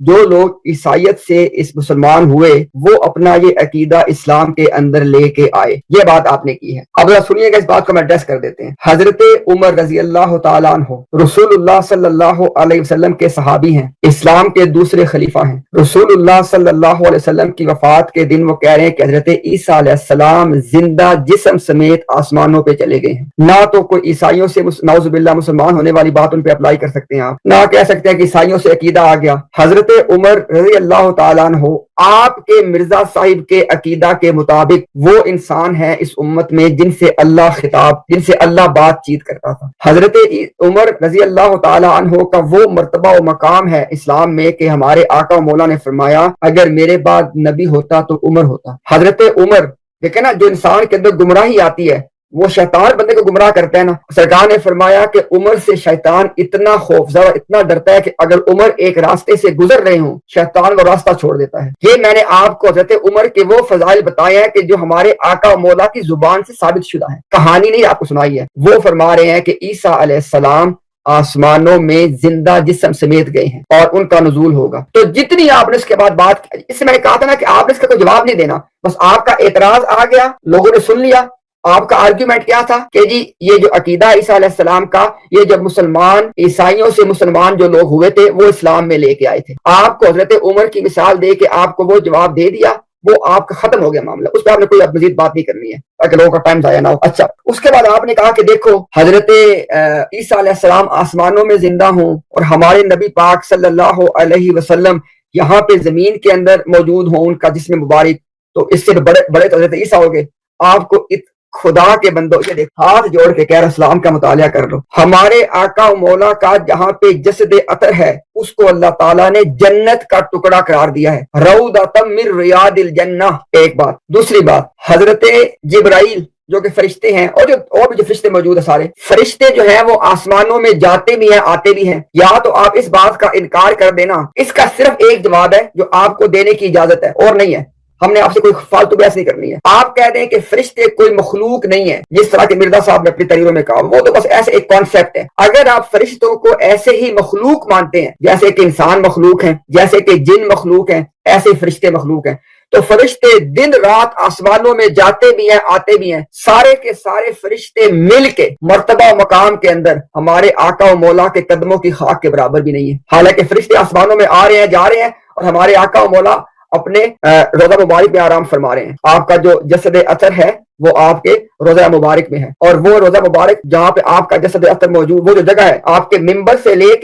جو لوگ عیسائیت سے اس مسلمان ہوئے وہ اپنا یہ عقیدہ اسلام کے اندر لے کے آئے. یہ بات آپ نے کی ہے. اب سنیے گا, اس بات کو میں ایڈریس کر دیتے ہیں. حضرت عمر رضی اللہ تعالیٰ عنہ رسول اللہ صلی اللہ علیہ وسلم کے صحابی ہیں, اسلام کے دوسرے خلیفہ ہیں. رسول اللہ صلی اللہ علیہ وسلم کی وفات کے دن وہ کہہ رہے ہیں کہ حضرت عیسیٰ علیہ السلام زندہ جسم سمیت آسمانوں پہ چلے گئے ہیں. نہ تو کوئی عیسائیوں سے نعوذ باللہ مسلمان ہونے والی بات ان پہ اپلائی کر سکتے ہیں آپ, نہ کہہ سکتے ہیں کہ عیسائیوں سے عقیدہ آ گیا. حضرت عمر رضی اللہ تعالیٰ عنہ آپ کے مرزا صاحب کے عقیدہ کے مطابق وہ انسان ہے اس امت میں جن سے اللہ بات چیت کرتا تھا. حضرت عمر رضی اللہ تعالیٰ عنہ کا وہ مرتبہ و مقام ہے اسلام میں کہ ہمارے آقا و مولا نے فرمایا اگر میرے بعد نبی ہوتا تو عمر ہوتا. حضرت عمر دیکھیں نا, جو انسان کے اندر گمراہی آتی ہے وہ شیطان بندے کو گمراہ کرتا ہے نا. سرکار نے فرمایا کہ عمر سے شیطان اتنا خوفزدہ اتنا ڈرتا ہے کہ اگر عمر ایک راستے سے گزر رہے ہوں شیطان وہ راستہ چھوڑ دیتا ہے. یہ میں نے آپ کو حضرت عمر کے وہ فضائل بتائے ہیں کہ جو ہمارے آقا و مولا کی زبان سے ثابت شدہ ہیں, کہانی نہیں آپ کو سنائی ہے. وہ فرما رہے ہیں کہ عیسیٰ علیہ السلام آسمانوں میں زندہ جسم سمیت گئے ہیں اور ان کا نزول ہوگا. تو جتنی آپ نے اس کے بعد بات, اس سے میں نے کہا تھا نا کہ آپ نے اس کا کوئی جواب نہیں دینا, بس آپ کا اعتراض آ گیا, لوگوں نے سن لیا. آپ کا آرگیومنٹ کیا تھا کہ جی یہ جو عقیدہ عیسیٰ علیہ السلام کا, یہ جب مسلمان عیسائیوں سے مسلمان جو لوگ ہوئے تھے وہ اسلام میں لے کے آئے تھے. آپ کو حضرت عمر کی مثال دے کے آپ کو وہ جواب دے دیا, وہ آپ کا ختم ہو گیا معاملہ. اس پہ آپ نے کوئی مزید بات نہیں کرنی ہے تاکہ لوگوں کا ٹائم ضائع نہ ہو. اچھا, اس کے بعد آپ نے کہا کہ دیکھو حضرت عیسیٰ علیہ السلام آسمانوں میں زندہ ہوں اور ہمارے نبی پاک صلی اللہ علیہ وسلم یہاں پہ زمین کے اندر موجود ہوں, ان کا جسم مبارک, تو اس سے بڑے تو حضرت عیسیٰ ہو گئے. آپ کو خدا کے بندوں, یہ دیکھ ہاتھ جوڑ کے کہہ رہا اسلام کا مطالعہ کر لو. ہمارے آقا و مولا کا جہاں پہ جسد اطہر ہے اس کو اللہ تعالیٰ نے جنت کا ٹکڑا قرار دیا ہے, روضۃ من ریاض الجنہ. ایک بات. دوسری بات, حضرت جبرائیل جو کہ فرشتے ہیں اور بھی جو فرشتے موجود ہیں, سارے فرشتے جو ہیں وہ آسمانوں میں جاتے بھی ہیں آتے بھی ہیں. یا تو آپ اس بات کا انکار کر دینا, اس کا صرف ایک جواب ہے جو آپ کو دینے کی اجازت ہے اور نہیں ہے. ہم نے آپ سے کوئی فالتو بحث نہیں کرنی ہے. آپ کہہ دیں کہ فرشتے کوئی مخلوق نہیں ہے جس طرح کہ مرزا صاحب نے اپنی تحریروں میں کہا, وہ تو بس ایسے ایک کانسیپٹ ہے. اگر آپ فرشتوں کو ایسے ہی مخلوق مانتے ہیں جیسے کہ انسان مخلوق ہیں, جیسے کہ جن مخلوق ہیں, ایسے فرشتے مخلوق ہیں, تو فرشتے دن رات آسمانوں میں جاتے بھی ہیں آتے بھی ہیں. سارے کے سارے فرشتے مل کے مرتبہ و مقام کے اندر ہمارے آقا و مولا کے قدموں کی خاک کے برابر بھی نہیں ہے. حالانکہ فرشتے آسمانوں میں آ رہے ہیں جا رہے ہیں اور ہمارے آقا و مولا اپنے روضہ مبارک میں آرام فرما رہے ہیں. آپ کا جو جسد اطہر ہے وہ آپ کے روضہ مبارک میں ہے, اور وہ روضہ مبارک جہاں پہ آپ کا جسد اطہر موجود, وہ جو جگہ ہے آپ کے ممبر سے لے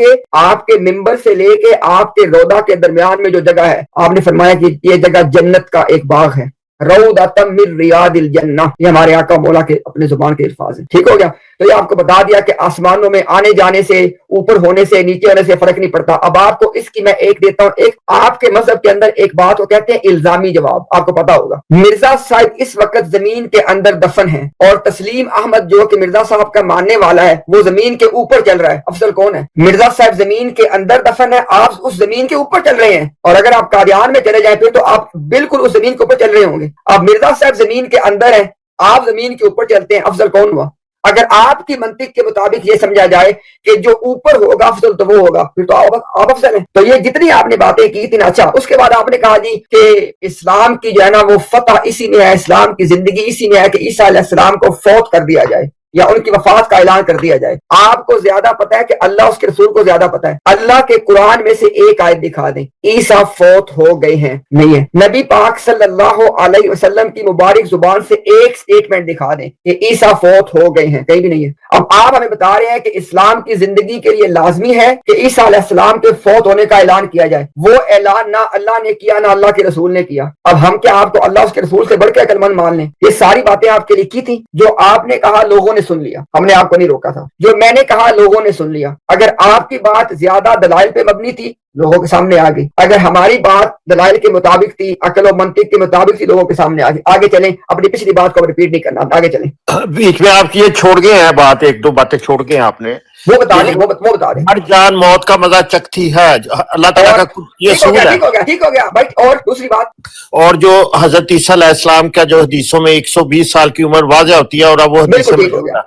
کے آپ کے روضہ کے درمیان میں جو جگہ ہے, آپ نے فرمایا کہ یہ جگہ جنت کا ایک باغ ہے. روضۃ من ریاض الجنہ, یہ ہمارے آقا مولا کے اپنے زبان کے الفاظ ہیں. ٹھیک ہو گیا. تو یہ آپ کو بتا دیا کہ آسمانوں میں آنے جانے سے, اوپر ہونے سے, نیچے ہونے سے فرق نہیں پڑتا. اب آپ کو اس کی میں ایک دیتا ہوں. ایک آپ کے مذہب کے اندر ایک بات کو کہتے ہیں الزامی جواب, آپ کو پتا ہوگا. مرزا صاحب اس وقت زمین کے اندر دفن ہیں اور تسلیم احمد جو کہ مرزا صاحب کا ماننے والا ہے وہ زمین کے اوپر چل رہا ہے. افضل کون ہے؟ مرزا صاحب زمین کے اندر دفن ہے, آپ اس زمین کے اوپر چل رہے ہیں. اور اگر آپ قادیان میں چلے جائیں پھر تو آپ بالکل اس زمین کے اوپر چل رہے ہوں گے. اب مرزا صاحب زمین کے اندر ہیں, آپ زمین کے اوپر چلتے ہیں, افضل کون ہوا؟ اگر آپ کی منطق کے مطابق یہ سمجھا جائے کہ جو اوپر ہوگا افضل تو وہ ہوگا, پھر تو آپ افضل ہیں. تو یہ جتنی آپ نے باتیں کی تھی نا. اچھا, اس کے بعد آپ نے کہا جی کہ اسلام کی جو ہے نا وہ فتح اسی میں ہے, اسلام کی زندگی اسی میں ہے کہ عیسیٰ علیہ السلام کو فوت کر دیا جائے یا ان کی وفات کا اعلان کر دیا جائے. آپ کو زیادہ پتا ہے کہ اللہ اس کے رسول کو زیادہ پتا ہے. اللہ کے قرآن میں سے ایک آیت دکھا دیں عیسیٰ فوت ہو گئے ہیں, نہیں ہے. نبی پاک صلی اللہ علیہ وسلم کی مبارک زبان سے ایک سٹیٹمنٹ دکھا دیں کہ عیسیٰ فوت ہو گئے ہیں, کہیں بھی نہیں ہے. اب آپ ہمیں بتا رہے ہیں کہ اسلام کی زندگی کے لیے لازمی ہے کہ عیسیٰ علیہ السلام کے فوت ہونے کا اعلان کیا جائے. وہ اعلان نہ اللہ نے کیا نہ اللہ کے رسول نے کیا. اب ہم کیا آپ کو اللہ اس کے رسول سے بڑھ کے عقل مند مان لیں؟ یہ ساری باتیں آپ کے لیے کی تھی, جو آپ نے کہا لوگوں نے سن لیا, ہم نے آپ کو نہیں روکا تھا. جو میں نے کہا لوگوں نے سن لیا. اگر آپ کی بات زیادہ دلائل پہ مبنی تھی لوگوں کے سامنے آ گئی, اگر ہماری بات دلائل کے مطابق تھی, عقل و منطق کے مطابق تھی, لوگوں کے سامنے آ گئی. آگے چلیں, اپنی پچھلی بات کو ریپیٹ نہیں کرنا, آگے چلیں. بیچ میں آپ کی یہ چھوڑ گئے ہیں بات, ایک دو باتیں چھوڑ گئے ہیں آپ نے, وہ بتا دیں, وہ بتا دیں. ہر جان موت کا مزہ چکھتی ہے, اللہ تعالیٰ کا یہ اصول ہے. ٹھیک ہو گیا بھائی. اور دوسری بات, اور جو حضرت عیسیٰ علیہ السلام کا جو حدیثوں میں 120 سال کی عمر واضح ہوتی ہے, اور اب وہ بالکل ٹھیک ہو گیا.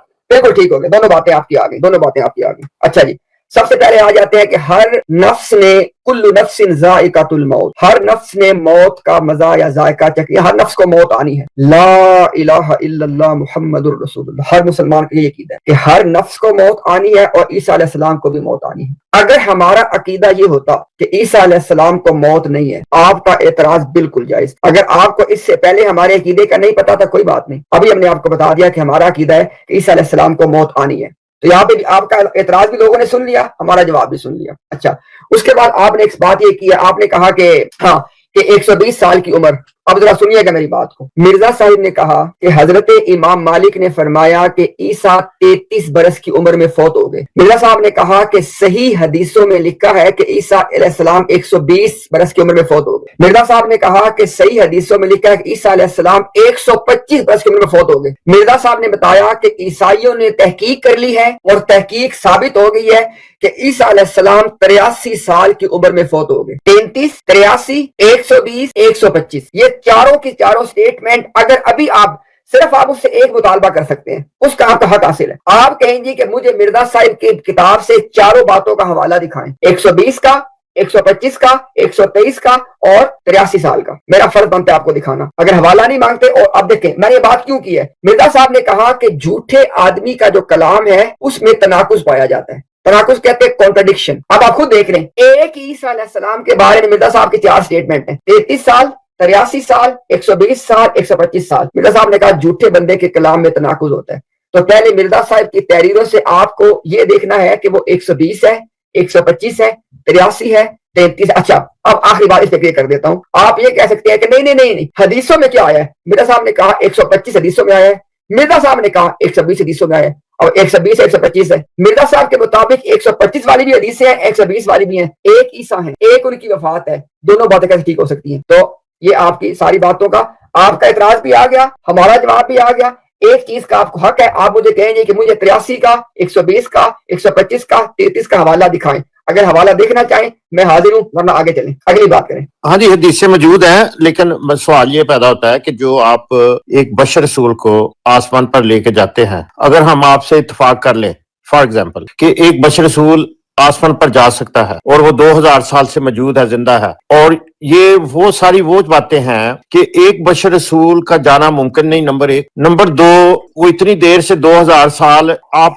دونوں باتیں آپ کی آ گئی. اچھا جی, سب سے پہلے آ جاتے ہیں کہ ہر نفس نے کل نفس ذائقۃ الموت، ہر نفس نے موت کا مزہ یا ذائقہ چکھا، ہر نفس کو موت آنی ہے. لا الہ الا اللہ محمد الرسول اللہ. ہر مسلمان کے لیے عقیدہ ہے کہ ہر نفس کو موت آنی ہے اور عیسیٰ علیہ السلام کو بھی موت آنی ہے. اگر ہمارا عقیدہ یہ ہوتا کہ عیسیٰ علیہ السلام کو موت نہیں ہے، آپ کا اعتراض بالکل جائز. اگر آپ کو اس سے پہلے ہمارے عقیدے کا نہیں پتا تھا کوئی بات نہیں، ابھی ہم نے آپ کو بتا دیا کہ ہمارا عقیدہ ہے کہ عیسیٰ علیہ السلام کو موت آنی ہے، تو یہاں پہ بھی آپ کا اعتراض بھی لوگوں نے سن لیا، ہمارا جواب بھی سن لیا. اچھا، اس کے بعد آپ نے ایک بات یہ کی ہے، آپ نے کہا کہ ہاں کہ 120 سال کی عمر. اب ذرا سنیے گا میری بات کو. مرزا صاحب نے کہا کہ حضرت امام مالک نے فرمایا کہ عیسیٰ 33 برس کی عمر میں فوت ہو گئے. مرزا صاحب نے کہا کہ صحیح حدیثوں میں لکھا ہے کہ عیسیٰ علیہ السلام 120 برس کی عمر میں فوت ہو گئے. مرزا صاحب نے کہا کہ صحیح حدیثوں میں لکھا ہے کہ عیسیٰ علیہ السلام 125 برس کی عمر میں فوت ہو گئے. مرزا صاحب نے بتایا کہ عیسائیوں نے تحقیق کر لی ہے اور تحقیق ثابت ہو گئی ہے کہ عیسیٰ علیہ السلام 83 سال کی عمر میں فوت ہو گئے. 33، 83، 120، 125، یہ چاروں کی چاروں سٹیٹمنٹ اگر ابھی آپ صرف آپ اس سے ایک مطالبہ کر سکتے ہیں، اس کا آپ کا حق حاصل ہے. آپ کہیں گے کہ مجھے مرزا صاحب کی کتاب سے چاروں باتوں کا حوالہ دکھائیں، 120 کا، 125 کا، 123 کا اور 83 سال کا. میرا فرض بنتا ہے آپ کو دکھانا. اگر حوالہ نہیں مانگتے، اور اب دیکھیں میں نے یہ بات کیوں کی ہے. مرزا صاحب نے کہا کہ جھوٹے آدمی کا جو کلام ہے اس میں تناقض پایا جاتا ہے. تناقض کہتے ہیں کانٹرڈکشن. اب آپ خود دیکھ رہے ہیں، ایک عیسیٰ علیہ السلام کے بارے میں مرزا صاحب کی 4 سٹیٹمنٹ ہیں، 33 سال، 83 سال، 120 سال، 125 سال. مرزا صاحب نے کہا جھوٹے بندے کے کلام میں تناقض ہوتا ہے. تو پہلے مرزا صاحب کی تحریروں سے آپ کو یہ دیکھنا ہے کہ وہ 120 ہے، 125 ہے، 83 ہے، 33. اچھا، اب آخری بات اس پہ کلیئر کر دیتا ہوں. آپ یہ کہہ سکتے ہیں کہ نہیں نہیں نہیں، حدیثوں میں کیا آیا ہے. مرزا صاحب نے کہا 125 حدیثوں میں آیا ہے. مرزا صاحب نے کہا 120 حدیثوں میں آیا ہے اور 120 125 ہے. مرزا صاحب کے مطابق 125 والی بھی حدیثیں ہیں، 120 والی بھی ہیں. ایک عیسیٰ ہیں، ایک ان کی وفات ہے. دونوں باتیں کیسے ٹھیک ہو سکتی ہیں؟ تو یہ آپ کی ساری باتوں کا آپ کا اعتراض بھی آ گیا، ہمارا جواب بھی آ گیا. ایک چیز کا آپ کو حق ہے، آپ مجھے کہیں گے کہ مجھے 83 کا، 120 کا، 125 کا، 33 کا حوالہ دکھائیں. اگر حوالہ دیکھنا چاہیں میں حاضر ہوں، ورنہ آگے چلیں، اگلی بات کریں. ہاں جی، حدیثیں موجود ہیں، لیکن سوال یہ پیدا ہوتا ہے کہ جو آپ ایک بشر رسول کو آسمان پر لے کے جاتے ہیں، اگر ہم آپ سے اتفاق کر لیں فار ایگزامپل کہ ایک بشر رسول آسمان پر جا سکتا ہے اور وہ 2000 سال سے موجود ہے، زندہ ہے، اور یہ وہ ساری وہ باتیں ہیں کہ ایک بشر رسول کا جانا ممکن نہیں، نمبر 1. نمبر 2، وہ اتنی دیر سے 2000 سال آپ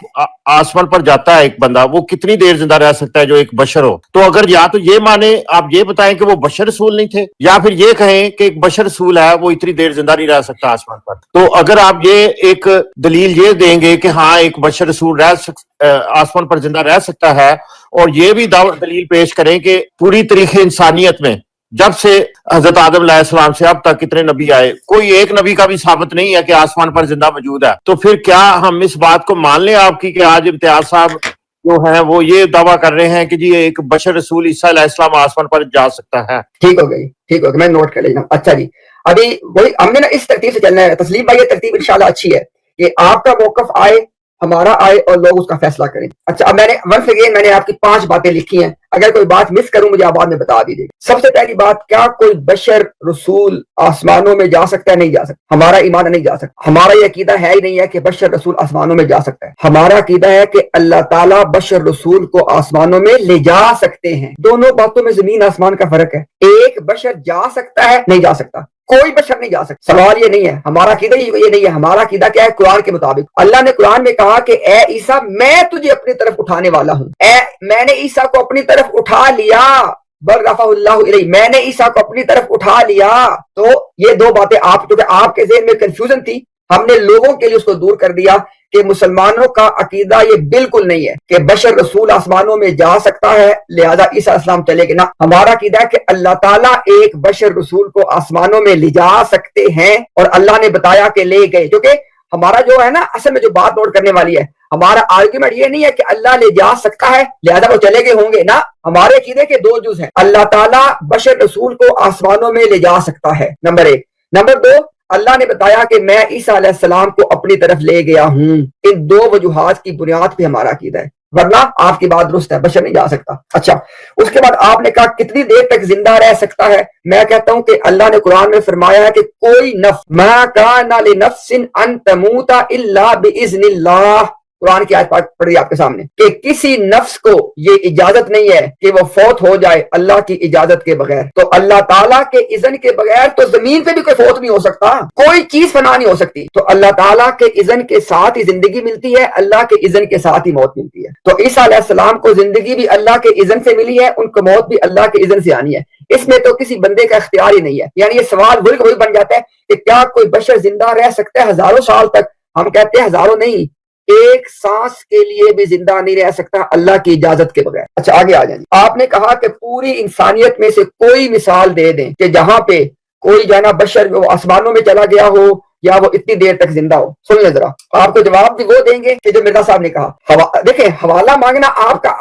آسمان پر جاتا ہے ایک بندہ، وہ کتنی دیر زندہ رہ سکتا ہے جو ایک بشر ہو؟ تو اگر یا تو یہ مانے، آپ یہ بتائیں کہ وہ بشر رسول نہیں تھے، یا پھر یہ کہیں کہ ایک بشر رسول ہے وہ اتنی دیر زندہ نہیں رہ سکتا آسمان پر. تو اگر آپ یہ ایک دلیل یہ دیں گے کہ ہاں ایک بشر رسول آسمان پر زندہ رہ سکتا ہے، اور یہ بھی دلیل پیش کریں کہ پوری تاریخ انسانیت میں جب سے حضرت آدم علیہ السلام سے اب تک کتنے نبی آئے، کوئی ایک نبی کا بھی ثابت نہیں ہے کہ آسمان پر زندہ موجود ہے، تو پھر کیا ہم اس بات کو مان لیں آپ کی کہ آج امتیاز صاحب جو ہیں وہ یہ دعویٰ کر رہے ہیں کہ جی ایک بشر رسول عیسیٰ علیہ السلام آسمان پر جا سکتا ہے؟ ٹھیک ہو گئی، ٹھیک ہو گئی، میں نوٹ کر لینا. اچھا جی، ابھی وہی ہم نے نا اس ترتیب سے چلنا ہے. تسلیم بھائی، یہ ترتیب انشاءاللہ اچھی ہے کہ آپ کا موقف آئے، ہمارا آئے، اور لوگ اس کا فیصلہ کریں. اچھا، اب میں نے ونس اگین میں نے آپ کی 5 باتیں لکھی ہیں، اگر کوئی بات مس کروں مجھے آپ بعد میں بتا دیجیے. سب سے پہلی بات، کیا کوئی بشر رسول آسمانوں میں جا سکتا ہے؟ نہیں جا سکتا. ہمارا ایمان نہیں جا سکتا. ہمارا یہ عقیدہ ہے ہی نہیں ہے کہ بشر رسول آسمانوں میں جا سکتا ہے. ہمارا عقیدہ ہے کہ اللہ تعالیٰ بشر رسول کو آسمانوں میں لے جا سکتے ہیں. دونوں باتوں میں زمین آسمان کا فرق ہے. ایک بشر جا سکتا ہے، نہیں جا سکتا. کوئی بشر نہیں جا سکتا. سوال یہ نہیں ہے، ہمارا عقیدہ یہ نہیں ہے. ہمارا عقیدہ کیا ہے؟ قرآن کے مطابق اللہ نے قرآن میں کہا کہ اے عیسیٰ میں تجھے اپنی طرف اٹھانے والا ہوں. میں نے عیسیٰ کو اپنی طرف اٹھا لیا، بل رفع اللہ الیہ، میں نے عیسیٰ کو اپنی طرف اٹھا لیا. تو یہ 2 باتیں آپ کے ذہن میں کنفیوژن تھی، ہم نے لوگوں کے لیے اس کو دور کر دیا کہ مسلمانوں کا عقیدہ یہ بالکل نہیں ہے کہ بشر رسول آسمانوں میں جا سکتا ہے لہذا عیسیٰ السلام چلے گئے. نہ، ہمارا عقیدہ ہے کہ اللہ تعالیٰ ایک بشر رسول کو آسمانوں میں لے جا سکتے ہیں، اور اللہ نے بتایا کہ لے گئے. کیونکہ ہمارا جو ہے نا، اصل میں جو بات نوٹ کرنے والی ہے، ہمارا آرگیومنٹ یہ نہیں ہے کہ اللہ لے جا سکتا ہے لہذا وہ چلے گئے ہوں گے. نہ، ہمارے عقیدے کے 2 جز ہیں. اللہ تعالیٰ بشر رسول کو آسمانوں میں لے جا سکتا ہے، نمبر 1. نمبر 2، اللہ نے بتایا کہ میں عیسیٰ علیہ السلام کو اپنی طرف لے گیا ہوں. ان 2 وجوہات کی بنیاد پہ ہمارا عقیدہ ہے، ورنہ آپ کی بات درست ہے، بشر نہیں جا سکتا. اچھا، اس کے بعد آپ نے کہا کتنی دیر تک زندہ رہ سکتا ہے. میں کہتا ہوں کہ اللہ نے قرآن میں فرمایا ہے کہ کوئی نفس ما کان لنفس ان تموت الا باذن اللہ، قرآن کی آیت پڑھ رہی ہے آپ کے سامنے کہ کسی نفس کو یہ اجازت نہیں ہے کہ وہ فوت ہو جائے اللہ کی اجازت کے بغیر. تو اللہ تعالیٰ کے اذن کے بغیر تو زمین پہ بھی کوئی فوت نہیں ہو سکتا, کوئی چیز فنا نہیں ہو سکتی. تو اللہ تعالیٰ کے اذن کے ساتھ ہی زندگی ملتی ہے, اللہ کے اذن کے ساتھ ہی موت ملتی ہے. تو عیسیٰ علیہ السلام کو زندگی بھی اللہ کے اذن سے ملی ہے, ان کو موت بھی اللہ کے اذن سے آنی ہے. اس میں تو کسی بندے کا اختیار ہی نہیں ہے. یعنی یہ سوال وہی بن جاتا ہے کہ کیا کوئی بشر زندہ رہ سکتا ہے ہزاروں سال تک؟ ہم کہتے ہیں ہزاروں نہیں, ایک سانس کے لیے بھی زندہ نہیں رہ سکتا اللہ کی اجازت کے بغیر. اچھا آگے آ جائیں. آپ نے کہا کہ پوری انسانیت میں سے کوئی مثال دے دیں کہ جہاں پہ کوئی جانا بشر وہ آسمانوں میں چلا گیا ہو یا وہ اتنی دیر تک زندہ ہو. سنیے ذرا, آپ کو جواب بھی وہ دیں گے کہ جو مرزا صاحب نے کہا. دیکھیں, حوالہ مانگنا آپ کا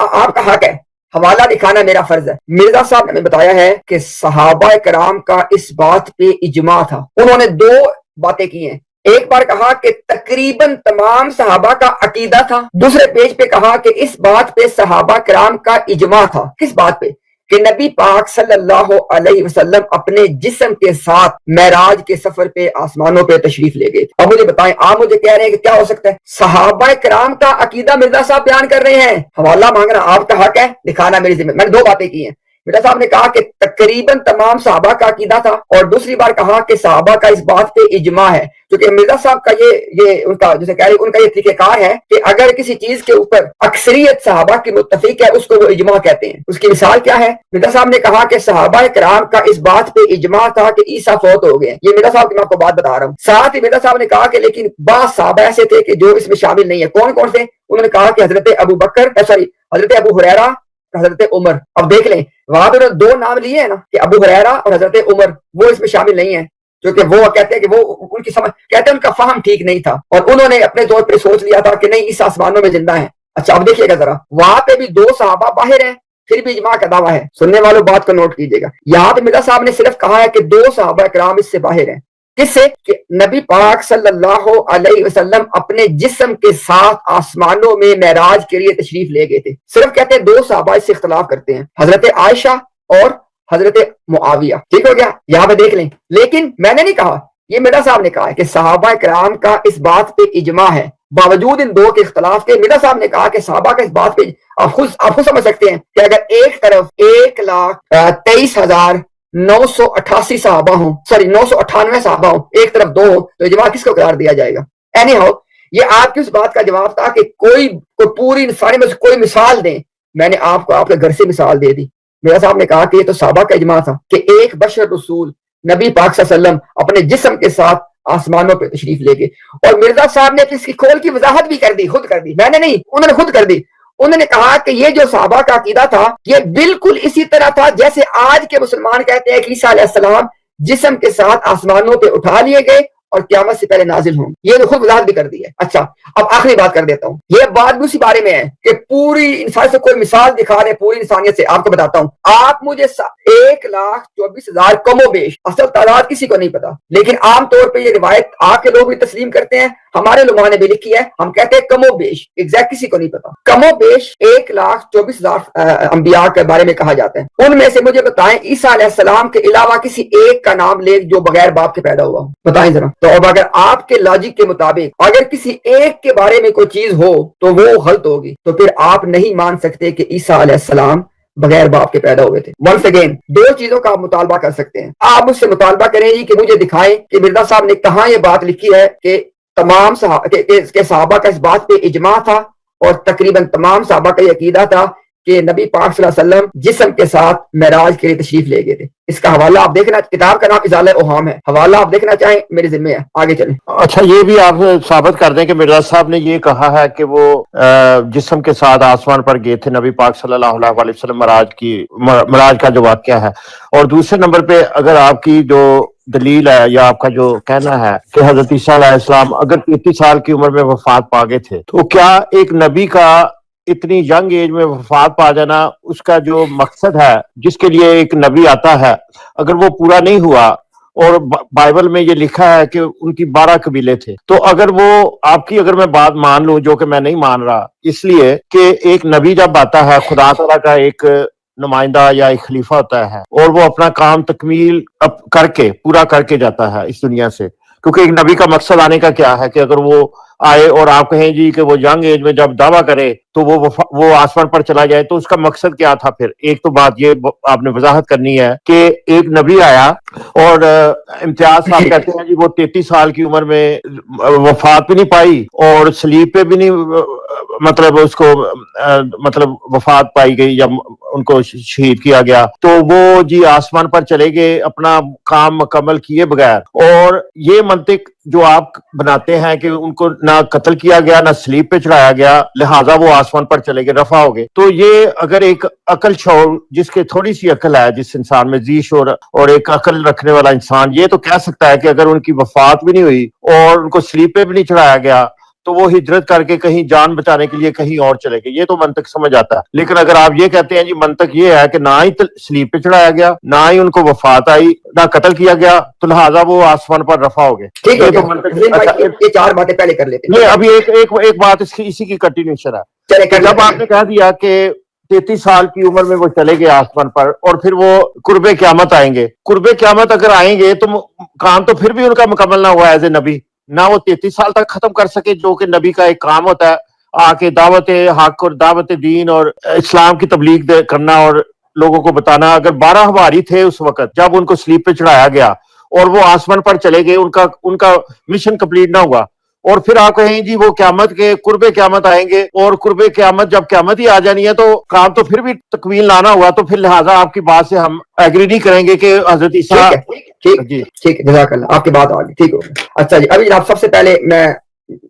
حق ہے, حوالہ دکھانا میرا فرض ہے. مرزا صاحب نے بتایا ہے کہ صحابہ کرام کا اس بات پہ اجماع تھا. انہوں نے دو باتیں کی ہیں. ایک بار کہا کہ تقریباً تمام صحابہ کا عقیدہ تھا, دوسرے پیج پہ کہا کہ اس بات پہ صحابہ کرام کا اجماع تھا. کس بات پہ؟ کہ نبی پاک صلی اللہ علیہ وسلم اپنے جسم کے ساتھ معراج کے سفر پہ آسمانوں پہ تشریف لے گئے. اب مجھے بتائیں, آپ مجھے کہہ رہے ہیں کہ کیا ہو سکتا ہے؟ صحابہ کرام کا عقیدہ مرزا صاحب بیان کر رہے ہیں, حوالہ مانگنا آپ کا حق ہے, دکھانا میری ذمہ. میں نے دو باتیں کی ہیں. مرزا صاحب نے کہا کہ تقریباً تمام صحابہ کا عقیدہ تھا, اور دوسری بار کہا کہ صحابہ کا اس بات پہ اجماع ہے. کیونکہ مرزا صاحب کا یہ ان کا جیسے کہہ رہے ان کا یہ طریقہ کار ہے کہ اگر کسی چیز کے اوپر اکثریت صحابہ کی متفق ہے اس کو وہ اجماع کہتے ہیں. اس کی مثال کیا ہے؟ مرزا صاحب نے کہا کہ صحابہ کرام کا اس بات پہ اجماع تھا کہ عیسیٰ فوت ہو گئے. یہ مرزا صاحب کی میں آپ کو بات بتا رہا ہوں. ساتھ ہی مرزا صاحب نے کہا کہ لیکن بعض صحابہ ایسے تھے کہ جو اس میں شامل نہیں ہے. کون کون سے؟ انہوں نے کہا کہ حضرت ابو بکر حضرت ابو ہریرہ, حضرت عمر. اب دیکھ لیں وہاں پہ دو نام لیے ہیں نا کہ ابو ہریرہ اور حضرت عمر, وہ اس میں شامل نہیں ہیں, کیونکہ وہ کہتے ہیں کہ وہ ان کی سمجھ کہتے ہیں ان کا فہم ٹھیک نہیں تھا, اور انہوں نے اپنے طور پہ سوچ لیا تھا کہ نہیں اس آسمانوں میں زندہ ہیں. اچھا اب دیکھیے گا ذرا, وہاں پہ بھی دو صحابہ باہر ہیں, پھر بھی اجماع کا دعویٰ ہے. سننے والوں بات کو نوٹ کیجیے گا, یہاں پہ مرزا صاحب نے صرف کہا ہے کہ دو صحابہ کرام اس سے باہر ہیں. کس سے؟ کہ نبی پاک صلی اللہ علیہ وسلم اپنے جسم کے ساتھ آسمانوں میں معراج کے لیے تشریف لے گئے تھے. صرف کہتے ہیں دو صحابہ اس سے اختلاف کرتے ہیں, حضرت عائشہ اور حضرت معاویہ. ٹھیک ہو گیا, یہاں پہ دیکھ لیں. لیکن میں نے نہیں کہا, یہ مرزا صاحب نے کہا ہے کہ صحابہ کرام کا اس بات پہ اجماع ہے باوجود ان دو کے اختلاف کے. مرزا صاحب نے کہا کہ صحابہ کا اس بات پہ آپ خود سمجھ سکتے ہیں کہ اگر ایک طرف 1,23,988 صحابہ ہوں, 998 صحابہ ہوں, ایک طرف دو ہوں, تو اجماع کس کو قرار دیا جائے گا؟ اینی ہاؤ, یہ آپ کی اس بات کا جواب تھا کہ کوئی پوری انسانی میں سے کوئی مثال دیں. میں نے آپ کو آپ کے گھر سے مثال دے دی. میرا صاحب نے کہا کہ یہ تو صحابہ کا اجماع تھا کہ ایک بشر رسول نبی پاک صلی اللہ علیہ وسلم اپنے جسم کے ساتھ آسمانوں پہ تشریف لے گئے. اور مرزا صاحب نے اس کی کھول کی وضاحت بھی کر دی, خود کر دی, میں نے نہیں, انہوں نے خود کر دی. انہوں نے کہا کہ یہ جو صحابہ کا عقیدہ تھا یہ بالکل اسی طرح تھا جیسے آج کے مسلمان کہتے ہیں کہ عیسیٰ علیہ السلام جسم کے ساتھ آسمانوں پہ اٹھا لیے گئے اور قیامت سے پہلے نازل ہوں. یہ خود وضاحت بھی کر دی ہے. اچھا اب آخری بات کر دیتا ہوں, یہ بات بھی اسی بارے میں ہے کہ پوری انسان سے کوئی مثال دکھا دے پوری انسانیت سے. آپ کو بتاتا ہوں, آپ مجھے 1,24,000 کم و بیش, اصل تعداد کسی کو نہیں پتا, لیکن عام طور پہ یہ روایت آ کے لوگ بھی تسلیم کرتے ہیں, ہمارے علماء نے بھی لکھی ہے, ہم کہتے ہیں کم و بیش, ایگزیکٹ کسی کو نہیں پتا. کم و بیش 1,24,000 انبیاء کے بارے میں کہا جاتا ہے. ان میں سے مجھے بتائیں عیسیٰ علیہ السلام کے علاوہ کسی ایک کا نام لے جو بغیر باپ کے پیدا ہوا ہو, بتائیں ذرا. تو اب اگر آپ کے لاجک کے مطابق اگر کسی ایک کے بارے میں کوئی چیز ہو تو وہ غلط ہوگی, تو پھر آپ نہیں مان سکتے کہ عیسیٰ علیہ السلام بغیر باپ کے پیدا ہوئے تھے. ونس اگین دو چیزوں کا آپ مطالبہ کر سکتے ہیں. آپ مجھ سے مطالبہ کریں جی کہ مجھے دکھائیں کہ مرزا صاحب نے کہاں یہ بات لکھی ہے کہ تمام صحابہ کا اس بات پہ اجماع تھا اور تقریباً تمام صحابہ کا یہ عقیدہ تھا کہ نبی پاک صلی اللہ علیہ وسلم جسم کے ساتھ معراج کے لیے تشریف لے گئے تھے. اس کا حوالہ آپ دیکھنا, کتاب کا نام ازالہ اوہام ہے, حوالہ آپ دیکھنا چاہیں میرے ذمہ ہے. آگے چلیں. اچھا یہ بھی آپ ثابت کر دیں کہ مرزا صاحب نے یہ کہا ہے کہ وہ جسم کے ساتھ آسمان پر گئے تھے نبی پاک صلی اللہ علیہ وسلم معراج کا جو واقعہ ہے. اور دوسرے نمبر پہ اگر آپ کی جو دلیل ہے یا آپ کا جو کہنا ہے کہ حضرت عیسیٰ علیہ السلام اگر 33 سال کی عمر میں وفات پا گئے تھے, تو کیا ایک نبی کا اتنی ینگ ایج میں وفات پا جانا, اس کا جو مقصد ہے جس کے لیے ایک نبی آتا ہے, اگر وہ پورا نہیں ہوا, اور بائبل میں یہ لکھا ہے کہ ان کی 12 قبیلے تھے, تو اگر وہ آپ کی اگر میں بات مان لوں, جو کہ میں نہیں مان رہا, اس لیے کہ ایک نبی جب آتا ہے خدا تعالیٰ کا ایک نمائندہ یا ایک خلیفہ ہوتا ہے, اور وہ اپنا کام تکمیل پورا کر کے جاتا ہے اس دنیا سے, کیونکہ ایک نبی کا مقصد آنے کا کیا ہے کہ اگر وہ آئے اور آپ کہیں جی کہ وہ ینگ ایج میں جب دعویٰ کرے تو وہ آسمان پر چلا جائے، تو اس کا مقصد کیا تھا؟ پھر ایک تو بات یہ آپ نے وضاحت کرنی ہے کہ ایک نبی آیا اور امتیاز صاحب کہتے ہیں جی وہ 33 سال کی عمر میں وفات بھی نہیں پائی اور صلیب پہ بھی نہیں مطلب اس کو مطلب وفات پائی گئی یا ان کو شہید کیا گیا، تو وہ جی آسمان پر چلے گئے اپنا کام مکمل کیے بغیر۔ اور یہ منطق جو آپ بناتے ہیں کہ ان کو نہ قتل کیا گیا نہ صلیب پہ چڑھایا گیا لہٰذا وہ آسمان پر چلے گئے، رفع ہو گئے، تو یہ اگر ایک عقل شعور جس کے تھوڑی سی عقل ہے، جس انسان میں ذی شعور اور ایک عقل رکھنے والا انسان یہ تو کہہ سکتا ہے کہ اگر ان کی وفات بھی نہیں ہوئی اور ان کو صلیب پہ بھی نہیں چڑھایا گیا تو وہ ہجرت کر کے کہیں جان بچانے کے لیے کہیں اور چلے گئے، یہ تو منطق سمجھ آتا ہے۔ لیکن اگر آپ یہ کہتے ہیں جی منطق یہ ہے کہ نہ ہی صلیب پہ چڑھایا گیا نہ ہی ان کو وفات آئی نہ قتل کیا گیا تو لہٰذا وہ آسمان پر رفع ہو گئے، ٹھیک ہے یہ تو منطق۔ یہ چار باتیں پہلے کر لیتے نہیں ابھی ایک بات اسی کی کنٹینیوشن ہے کہ جب آپ نے کہہ دیا کہ 33 سال کی عمر میں وہ چلے گئے آسمان پر اور پھر وہ قرب قیامت آئیں گے، قرب قیامت اگر آئیں گے تو کام تو پھر بھی ان کا مکمل نہ ہوا ایز اے نبی، نہ وہ 33 سال تک ختم کر سکے جو کہ نبی کا ایک کام ہوتا ہے، آ کے دعوت حق اور دعوت دین اور اسلام کی تبلیغ کرنا اور لوگوں کو بتانا۔ اگر 12 ہماری تھے اس وقت جب ان کو صلیب پہ چڑھایا گیا اور وہ آسمان پر چلے گئے، ان کا مشن کمپلیٹ نہ ہوا، اور پھر آپ کہیں جی وہ قیامت کے قرب قیامت آئیں گے اور قرب قیامت جب قیامت ہی آ جانی ہے تو کام تو پھر بھی تکمیل لانا ہوا، تو پھر لہٰذا آپ کی بات سے ہم ایگری نہیں کریں گے کہ حضرت عیسیٰ۔ ٹھیک ہے جزاک اللہ، آپ کی بات آ گئی، ٹھیک ہو گیا۔ اچھا جی ابھی جناب سب سے پہلے میں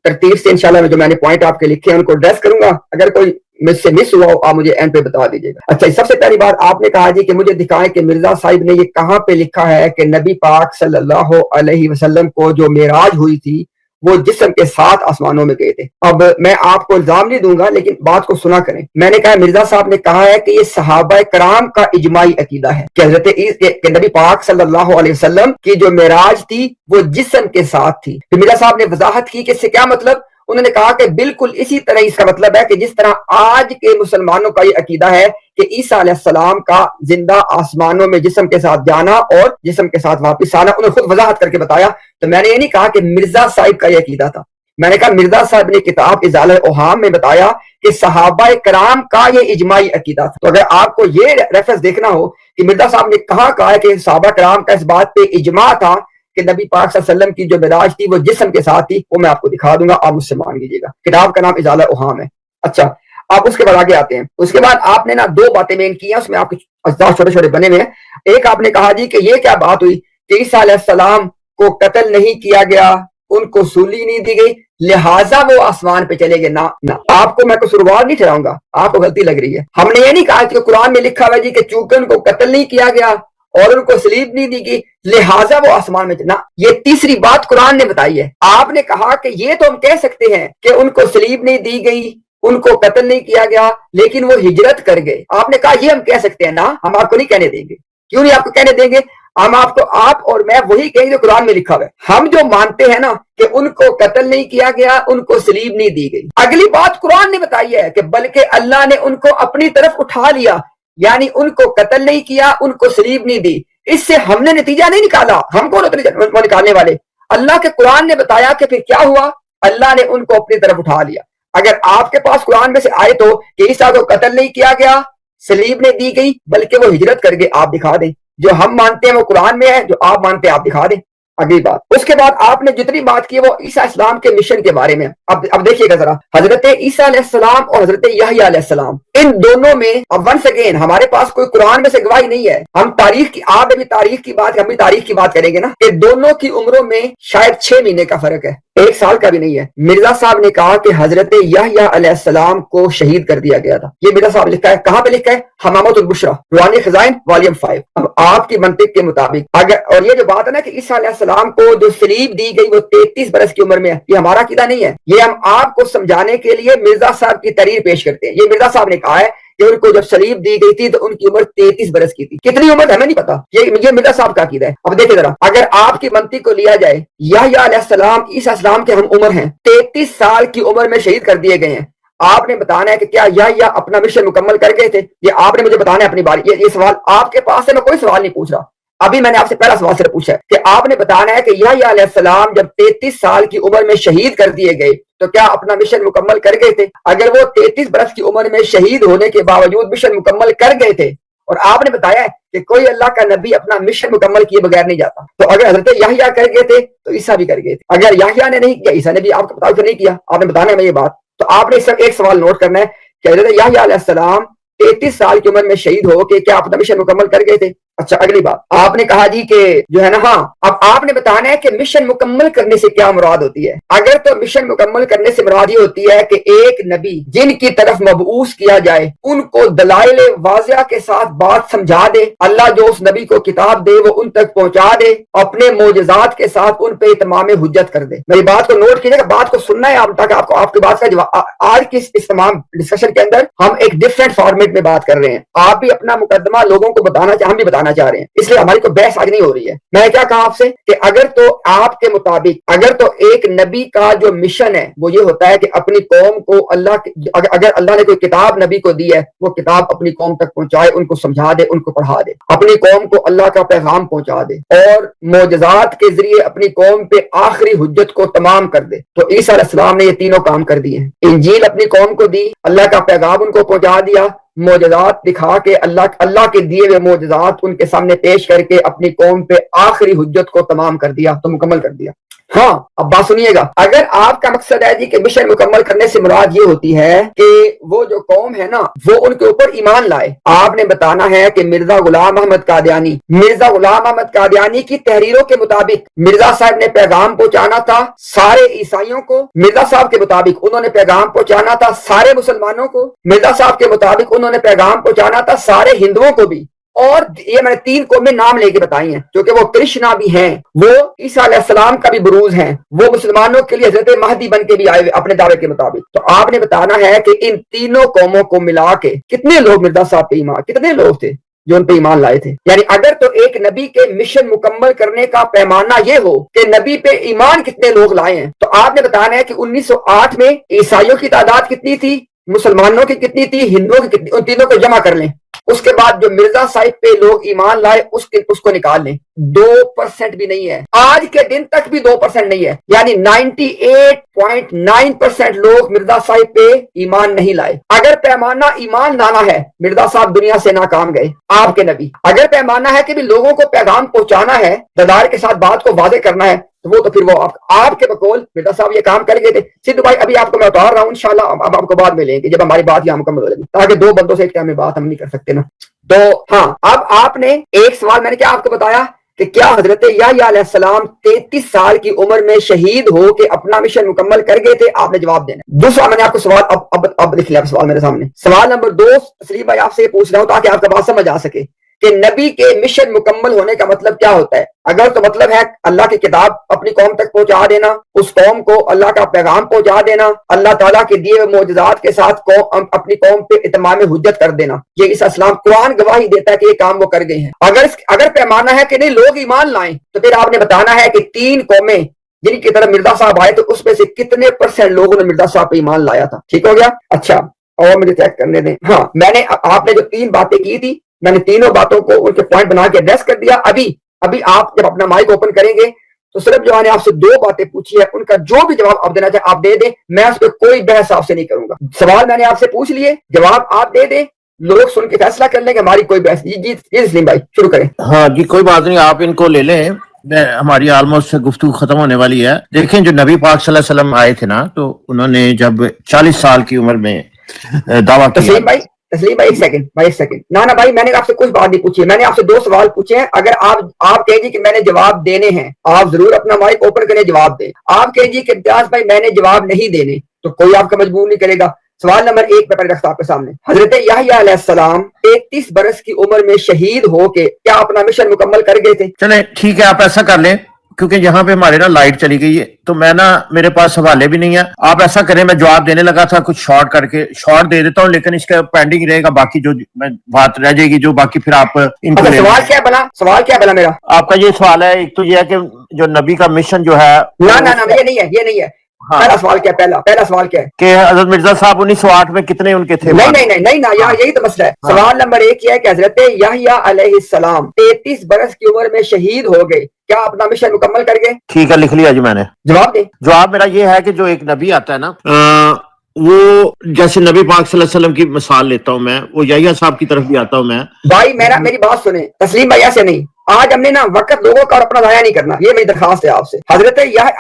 ترتیب سے انشاءاللہ جو میں نے پوائنٹ آپ کے لکھے ہیں ان کو ایڈریس کروں گا، اگر کوئی مجھ سے مس ہوا ہو آپ مجھے اینڈ پہ بتا دیجیے گا۔ اچھا سب سے پہلی بات آپ نے کہا جی کہ مجھے دکھائیں کہ مرزا صاحب نے یہ کہاں پہ لکھا ہے کہ نبی پاک صلی اللہ علیہ وسلم کو جو معراج ہوئی تھی وہ جسم کے ساتھ آسمانوں میں گئے تھے۔ اب میں آپ کو الزام نہیں دوں گا لیکن بات کو سنا کریں، میں نے کہا مرزا صاحب نے کہا ہے کہ یہ صحابہ کرام کا اجماعی عقیدہ ہے کہ حضرت کہ نبی پاک صلی اللہ علیہ وسلم کی جو معراج تھی وہ جسم کے ساتھ تھی۔ پھر مرزا صاحب نے وضاحت کی کہ اس سے کیا مطلب، انہوں نے کہا کہ بالکل اسی طرح اس کا مطلب ہے کہ جس طرح آج کے مسلمانوں کا یہ عقیدہ ہے کہ عیسیٰ علیہ السلام کا زندہ آسمانوں میں جسم کے ساتھ جانا اور جسم کے ساتھ واپس آنا، انہوں نے خود وضاحت کر کے بتایا۔ تو میں نے یہ نہیں کہا کہ مرزا صاحب کا یہ عقیدہ تھا، میں نے کہا مرزا صاحب نے کتاب ازالہ الاوہام میں بتایا کہ صحابہ کرام کا یہ اجماعی عقیدہ تھا۔ تو اگر آپ کو یہ ریفرنس دیکھنا ہو کہ مرزا صاحب نے کہاں کہا ہے کہ صحابہ کرام کا اس بات پہ اجماع تھا کہ نبی پاک صلی اللہ علیہ وسلم کی جو معراج تھی وہ جسم کے ساتھ تھی، وہ میں آپ کو دکھا دوں گا، آپ مجھ سے مان لیجیے گا۔ کتاب کا نام ازالہ الاوہام ہے۔ اچھا آپ اس کے بعد آگے آتے ہیں، اس کے بعد آپ نے نا 2 باتیں مین کی ہیں، اس میں آپ کچھ اجزاء چھوٹے چھوٹے بنے ہوئے ہیں۔ ایک آپ نے کہا جی کہ یہ کیا بات ہوئی کہ عیسیٰ علیہ السلام کو قتل نہیں کیا گیا، ان کو سولی نہیں دی گئی لہٰذا وہ آسمان پہ چلے گئے۔ نہ آپ کو میں قصوروار نہیں ٹھہراؤں گا، آپ کو غلطی لگ رہی ہے۔ ہم نے یہ نہیں کہا کہ قرآن میں لکھا ہوا جی کہ چونکہ ان کو قتل نہیں کیا گیا اور ان کو صلیب نہیں دی گئی لہٰذا وہ آسمان میں چلنا، یہ تیسری بات قرآن نے بتائی ہے۔ آپ نے کہا کہ یہ تو ہم کہہ سکتے ہیں کہ ان کو صلیب نہیں دی گئی، ان کو قتل نہیں کیا گیا لیکن وہ ہجرت کر گئے، آپ نے کہا یہ ہم کہہ سکتے ہیں، نہ ہم آپ کو نہیں کہنے دیں گے۔ کیوں نہیں آپ کو کہنے دیں گے؟ ہم آپ کو، آپ اور میں وہی کہیں گے جو قرآن میں لکھا ہوا ہے۔ ہم جو مانتے ہیں نا کہ ان کو قتل نہیں کیا گیا، ان کو صلیب نہیں دی گئی، اگلی بات قرآن نے بتائی ہے کہ بلکہ اللہ نے ان کو اپنی طرف اٹھا لیا، یعنی ان کو قتل نہیں کیا، ان کو صلیب نہیں دی۔ اس سے ہم نے نتیجہ نہیں نکالا، ہم کون وہ نکالنے والے؟ اللہ کے قرآن نے بتایا کہ پھر کیا ہوا، اللہ نے ان کو اپنی طرف اٹھا لیا۔ اگر آپ کے پاس قرآن میں سے آئے تو کہ عیسیٰ کو قتل نہیں کیا گیا، صلیب نے دی گئی بلکہ وہ ہجرت کر گئے، آپ دکھا دیں۔ جو ہم مانتے ہیں وہ قرآن میں ہے، جو آپ مانتے ہیں آپ دکھا دیں۔ اگلی بات، اس کے بعد آپ نے جتنی بات کی وہ عیسیٰ اسلام کے مشن کے بارے میں۔ اب دیکھیے گا ذرا، حضرت عیسیٰ علیہ السلام اور حضرت یحییٰ علیہ السلام، ان دونوں میں اب ونس اگین ہمارے پاس کوئی قرآن میں سے گواہی نہیں ہے، ہم تاریخ کی، آپ بھی تاریخ کی بات، ہم بھی تاریخ کی بات کریں گے نا، کہ دونوں کی عمروں میں شاید 6 مہینے کا فرق ہے، 1 سال کا بھی نہیں ہے۔ مرزا صاحب نے کہا کہ حضرت یحییٰ علیہ السلام کو شہید کر دیا گیا تھا، یہ مرزا صاحب لکھا ہے، کہاں پہ لکھا ہے؟ حمامۃ البشریٰ، روحانی خزائن والیوم 5۔ اب آپ کی منطق کے مطابق اگر، اور یہ جو بات ہے نا کہ عیسیٰ علیہ السلام کو جو صلیب دی گئی وہ 33 برس کی عمر میں ہے، یہ ہمارا عقیدہ نہیں ہے، یہ ہم آپ کو سمجھانے کے لیے مرزا صاحب کی تحریر پیش کرتے ہیں۔ یہ مرزا صاحب نے کہا ہے کہ ان کو جب صلیب دی گئی تھی تو ان کی عمر 33 برس کی تھی، کتنی عمر ہمیں نہیں پتا، یہ مرزا صاحب کا عقیدہ ہے۔ اب دیکھیں ذرا، اگر آپ کی منطق کو لیا جائے، یحییٰ علیہ السلام عیسیٰ السلام کے ہم عمر ہیں، 33 سال کی عمر میں شہید کر دیے گئے ہیں، آپ نے بتانا ہے کہ کیا یحییٰ اپنا مشن مکمل کر گئے تھے؟ یہ آپ نے مجھے بتانا ہے اپنی باری، یہ سوال آپ کے پاس ہے، میں کوئی سوال نہیں پوچھ رہا، ابھی میں نے آپ سے پہلا سوال صرف پوچھا ہے کہ آپ نے بتانا ہے کہ یحییٰ علیہ السلام جب 33 سال کی عمر میں شہید کر دیے گئے تو کیا اپنا مشن مکمل کر گئے تھے؟ اگر وہ 33 برس کی عمر میں شہید ہونے کے باوجود مشن مکمل کر گئے تھے اور آپ نے بتایا ہے کہ کوئی اللہ کا نبی اپنا مشن مکمل کیے بغیر نہیں جاتا، تو اگر حضرت یحییٰ کر گئے تھے تو عیسیٰ بھی کر گئے تھے، اگر یحییٰ نے نہیں کیا عیسیٰ نے بھی آپ کو بتا نہیں کیا، آپ نے بتانا ہے میں یہ بات، تو آپ نے صرف ایک سوال نوٹ کرنا ہے کہ حضرت یحییٰ علیہ السلام 33 سال کی عمر میں شہید ہو کے کیا اپنا مشن مکمل کر گئے تھے؟ اچھا اگلی بات آپ نے کہا جی کہ جو ہے نا، ہاں اب آپ نے بتانا ہے کہ مشن مکمل کرنے سے کیا مراد ہوتی ہے۔ اگر تو مشن مکمل کرنے سے مراد یہ ہوتی ہے کہ ایک نبی جن کی طرف مبعوث کیا جائے ان کو دلائل واضحہ کے ساتھ بات سمجھا دے، اللہ جو اس نبی کو کتاب دے وہ ان تک پہنچا دے، اپنے معجزات کے ساتھ ان پہ اتمام حجت کر دے۔ میری بات کو نوٹ کیجیے گا، بات کو سننا ہے آپ تاکہ آپ کی بات کا جواب آج کی اس تمام ڈسکشن کے اندر ہم ایک ڈفرینٹ فارمیٹ میں بات کر رہے ہیں، آپ بھی اپنا مقدمہ لوگوں کو بتانا چاہے، ہم بھی بتانا چاہ رہے ہیں، اس لیے ہماری کوئی بحث آج نہیں ہو رہی ہے۔ میں نے کیا کہا آپ سے کہ اگر تو آپ کے مطابق اگر تو ایک نبی کا جو مشن ہے وہ یہ ہوتا ہے کہ اپنی قوم کو اگر اللہ نے کوئی کتاب نبی کو دی ہے وہ کتاب اپنی قوم تک پہنچائے، ان کو سمجھا دے، ان کو پڑھا دے، اپنی قوم کو اللہ کا پیغام پہنچا دے اور معجزات کے ذریعے اپنی قوم پہ آخری حجت کو تمام کر دے، تو عیسیٰ علیہ السلام نے یہ تینوں کام کر دیے ہیں۔ انجیل اپنی قوم کو دی، اللہ کا پیغام ان کو پہنچا دیا، معجزات دکھا کے اللہ کے دیے ہوئے معجزات ان کے سامنے پیش کر کے اپنی قوم پہ آخری حجت کو تمام کر دیا، تو مکمل کر دیا۔ ہاں اب بات سنیے گا، اگر آپ کا مقصد ہے جی کہ مشن مکمل کرنے سے مراد یہ ہوتی ہے کہ وہ جو قوم ہے نا وہ ان کے اوپر ایمان لائے، آپ نے بتانا ہے کہ مرزا غلام احمد قادیانی کی تحریروں کے مطابق مرزا صاحب نے پیغام پہنچانا تھا سارے عیسائیوں کو، مرزا صاحب کے مطابق انہوں نے پیغام پہنچانا تھا سارے مسلمانوں کو، مرزا صاحب کے مطابق انہوں نے پیغام پہنچانا تھا سارے ہندوؤں کو بھی، اور یہ میں نے 3 قومیں نام لے کے بتائی ہیں کیونکہ وہ کرشنا بھی ہیں، وہ عیسیٰ علیہ السلام کا بھی بروز ہیں، وہ مسلمانوں کے لیے حضرت مہدی بن کے بھی آئے ہوئے اپنے دعوے کے مطابق۔ تو آپ نے بتانا ہے کہ ان تینوں قوموں کو ملا کے کتنے لوگ مرزا صاحب پہ ایمان، کتنے لوگ تھے جو ان پہ ایمان لائے تھے؟ یعنی اگر تو ایک نبی کے مشن مکمل کرنے کا پیمانہ یہ ہو کہ نبی پہ ایمان کتنے لوگ لائے ہیں، تو آپ نے بتانا ہے کہ 1908 میں عیسائیوں کی تعداد کتنی تھی، مسلمانوں کی کتنی تھی، ہندوؤں کی کتنی، ان تینوں کو جمع کر لیں، اس کے بعد جو مرزا صاحب پہ لوگ ایمان لائے اس کو نکال لیں، 2% بھی نہیں ہے، آج کے دن تک بھی 2% نہیں ہے، یعنی 98.9% لوگ مرزا صاحب پہ ایمان نہیں لائے۔ اگر پیمانہ ایمان لانا ہے، مرزا صاحب دنیا سے ناکام گئے، آپ کے نبی، اگر پیمانہ ہے کہ بھی لوگوں کو پیغام پہنچانا ہے، ددار کے ساتھ بات کو واضح کرنا ہے، تو پھر وہ آپ کے بقول مرزا صاحب یہ کام کر گئے تھے۔ سدھو بھائی ابھی آپ کو میں اتار رہا ہوں انشاءاللہ، اب آپ کو بعد میں لیں گے جب ہماری بات یہاں مکمل ہو جائے گی، تاکہ 2 بندوں سے ایک ٹائم میں بات ہم نہیں کر سکتے نا۔ تو ہاں اب آپ نے ایک سوال میں نے کیا آپ کو بتایا کہ کیا حضرت یحییٰ علیہ السلام 33 سال کی عمر میں شہید ہو کے اپنا مشن مکمل کر گئے تھے؟ آپ نے جواب دینا۔ دوسرا میں نے آپ کو سوال اب لکھ لیا سوال میرے سامنے، سوال نمبر 2 تسلیم بھائی آپ سے پوچھ رہا ہوں تاکہ آپ کا بات سمجھ آ سکے کہ نبی کے مشن مکمل ہونے کا مطلب کیا ہوتا ہے۔ اگر تو مطلب ہے اللہ کی کتاب اپنی قوم تک پہنچا دینا، اس قوم کو اللہ کا پیغام پہنچا دینا، اللہ تعالیٰ کے دیے ہوئے معجزات کے ساتھ اپنی قوم پہ اتمام حجت کر دینا، یہ عیسیٰ السلام قرآن گواہی دیتا ہے کہ یہ کام وہ کر گئے ہیں۔ اگر پیمانہ ہے کہ نہیں لوگ ایمان لائیں، تو پھر آپ نے بتانا ہے کہ 3 قومیں جن کی طرف مرزا صاحب آئے تو اس میں سے کتنے % لوگوں نے مرزا صاحب پہ ایمان لایا تھا۔ ٹھیک ہو گیا؟ اچھا اور مجھے چیک کرنے دیں، ہاں میں نے آپ نے جو 3 باتیں کی تھی میں نے تینوں باتوں کو ان کے پوائنٹ بنا کے ایڈریس کر دیا۔ ابھی آپ جب اپنا مائک اوپن کریں گے تو صرف جو میں نے آپ سے 2 باتیں پوچھی ہے ان کا جو بھی جواب آپ دینا چاہے آپ دے دیں، میں اس پہ کوئی بحث آپ سے نہیں کروں گا۔ سوال میں نے آپ سے پوچھ لیے، جواب آپ دے دیں، لوگ سن کے فیصلہ کر لیں کہ ہماری کوئی بحث۔ جی تسلیم بھائی شروع کریں۔ ہاں جی کوئی بات نہیں، آپ ان کو لے لیں، ہماری آلموسٹ گفتگو ختم ہونے والی ہے۔ دیکھیں جو نبی پاک صلی اللہ علیہ وسلم آئے تھے نا، تو انہوں نے جب 40 سال کی عمر میں دعویٰ کیا۔ تسلیم بھائی ایک سیکنڈ نانا بھائی میں نے آپ سے کچھ بات نہیں پوچھی، میں نے آپ سے 2 سوال پوچھے ہیں، اگر آپ کہہ جی کہ میں نے جواب دینے ہیں آپ ضرور اپنا مائک اوپن کریں جواب دیں، آپ کہہ جی کہ امتیاز بھائی میں نے جواب نہیں دینے تو کوئی آپ کا مجبور نہیں کرے گا۔ سوال نمبر 1 میں پہلے رکھتا آپ کے سامنے، حضرت یحییٰ علیہ السلام 33 برس کی عمر میں شہید ہو کے کیا اپنا مشن مکمل کر گئے تھے؟ چلیں ٹھیک ہے، آپ ایسا کر لیں کیونکہ یہاں پہ ہمارے نا لائٹ چلی گئی ہے تو میں نا میرے پاس حوالے بھی نہیں ہے، آپ ایسا کریں میں جواب دینے لگا تھا کچھ شارٹ کر کے شارٹ دے دیتا ہوں، لیکن اس کا پینڈنگ رہے گا، باقی جو بات رہ جائے گی جو باقی پھر آپ ان کو سوال کیا بنا میرا؟ آپ کا یہ سوال ہے، ایک تو یہ ہے کہ جو نبی کا مشن جو ہے نہ یہ نہیں ہے ہاں پہلا سوال کیا ہے؟ پہلا سوال کیا ہے کہ حضرت مرزا صاحب 1908 میں کتنے ان کے تھے؟ نہیں نا یہاں یہی تو مسئلہ ہے. سوال نمبر 1 یہ ہے کہ حضرت یحییٰ علیہ السلام 33 برس کی عمر میں شہید ہو گئے، کیا اپنا مشن مکمل کر گئے؟ ٹھیک ہے، لکھ لیا جی میں نے. جواب دیں. جواب میرا یہ ہے کہ جو ایک نبی آتا ہے نا، وہ جیسے نبی پاک صلی اللہ علیہ وسلم کی مثال لیتا ہوں میں، وہ یحییٰ صاحب کی طرف بھی آتا ہوں میں. بھائی میری بات سنیں تسلیم بھائی، ایسے نہیں. آج ہم نے نا وقت لوگوں کا اور اپنا ضائع نہیں کرنا، یہ میری درخواست ہے آپ سے.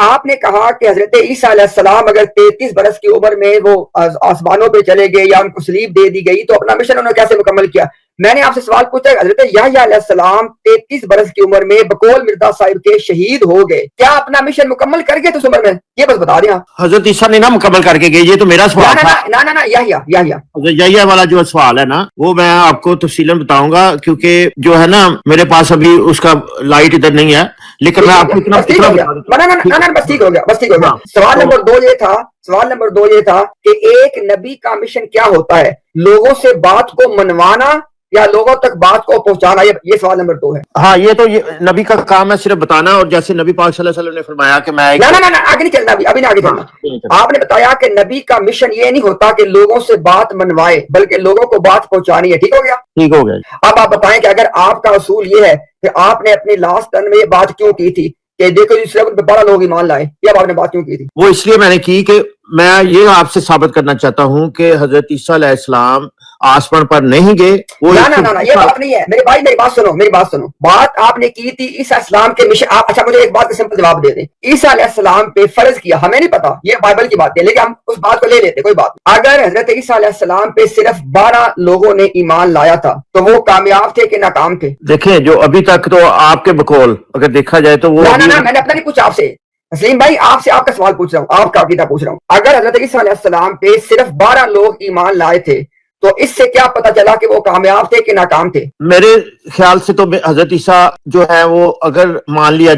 آپ نے کہا کہ حضرت عیسیٰ علیہ السلام اگر 33 برس کی عمر میں وہ آسمانوں پہ چلے گئے یا ان کو صلیب دے دی گئی تو اپنا مشن انہوں نے کیسے مکمل کیا؟ میں نے آپ سے سوال پوچھا کہ حضرت یحییٰ علیہ السلام 33 برس کی عمر میں بقول مرزا صاحب کے شہید ہو گئے، کیا اپنا مشن مکمل کر گئے تو اس عمر میں؟ یہ بس بتا دیں آپ. حضرت عیسیٰ نے نا مکمل کر کے گئے، یہ تو میرا سوال تھا. نا یحییٰ یحییٰ والا جو سوال ہے نا، وہ میں آپ کو تفصیلاً بتاؤں گا، کیونکہ جو ہے نا میرے پاس ابھی اس کا لائٹ ادھر نہیں ہے، لیکن میں آپ کو اتنا بس ٹھیک ہو گیا. سوال نمبر 2 یہ تھا کہ ایک نبی کا مشن کیا ہوتا ہے؟ لوگوں سے بات کو منوانا یا لوگوں تک بات کو پہنچانا؟ یہ سوال نمبر 2 ہے. ہاں، یہ تو نبی کا کام ہے صرف بتانا، اور جیسے نبی پاک صلی اللہ علیہ وسلم نے فرمایا کہ میں نا آگے نہیں چلنا، ابھی آگے چلنا. آپ نے بتایا کہ نبی کا مشن یہ نہیں ہوتا کہ لوگوں سے بات منوائے، بلکہ لوگوں کو بات پہنچانی ہے. ٹھیک ہو گیا. ٹھیک ہو گیا. اب آپ بتائیں کہ اگر آپ کا اصول یہ ہے کہ آپ نے اپنی لاسٹ ٹرن میں یہ بات کیوں کی تھی کہ دیکھو جی صرف 12 لوگ ایمان لائے، یہ اب آپ نے بات کیوں کی تھی؟ وہ اس لیے میں نے کی کہ میں یہ آپ سے ثابت کرنا چاہتا ہوں کہ حضرت عیسیٰ علیہ السلام آسمان پر نہیں گئے. نا یہ بات نہیں ہے میرے بھائی، میری بات سنو. بات آپ نے کی تھی عیسیٰ السلام کے مشن. اچھا مجھے ایک بات کا سمپل جواب دے دیں. عیسیٰ علیہ السلام پہ فرض کیا، ہمیں نہیں پتا، یہ بائبل کی بات ہے، لیکن ہم اس بات کو لے لیتے، کوئی بات. اگر حضرت عیسیٰ علیہ السلام پہ صرف 12 لوگوں نے ایمان لایا تھا تو وہ کامیاب تھے کہ ناکام تھے؟ دیکھیں، جو ابھی تک تو آپ کے بقول اگر دیکھا جائے تو وہ میں نے اپنا نہیں پوچھا آپ سے تسلیم بھائی، آپ سے آپ کا سوال پوچھ رہا ہوں، آپ کا عقیدہ پوچھ رہا ہوں. اگر حضرت عیسیٰ علیہ السلام پہ صرف 12 لوگ ایمان لائے تھے تو اس سے کیا پتا چلا کہ وہ کامیاب تھے کہ ناکام تھے؟ میرے خیال سے تو حضرت عیسیٰ جو ہے وہ اگر مان لیا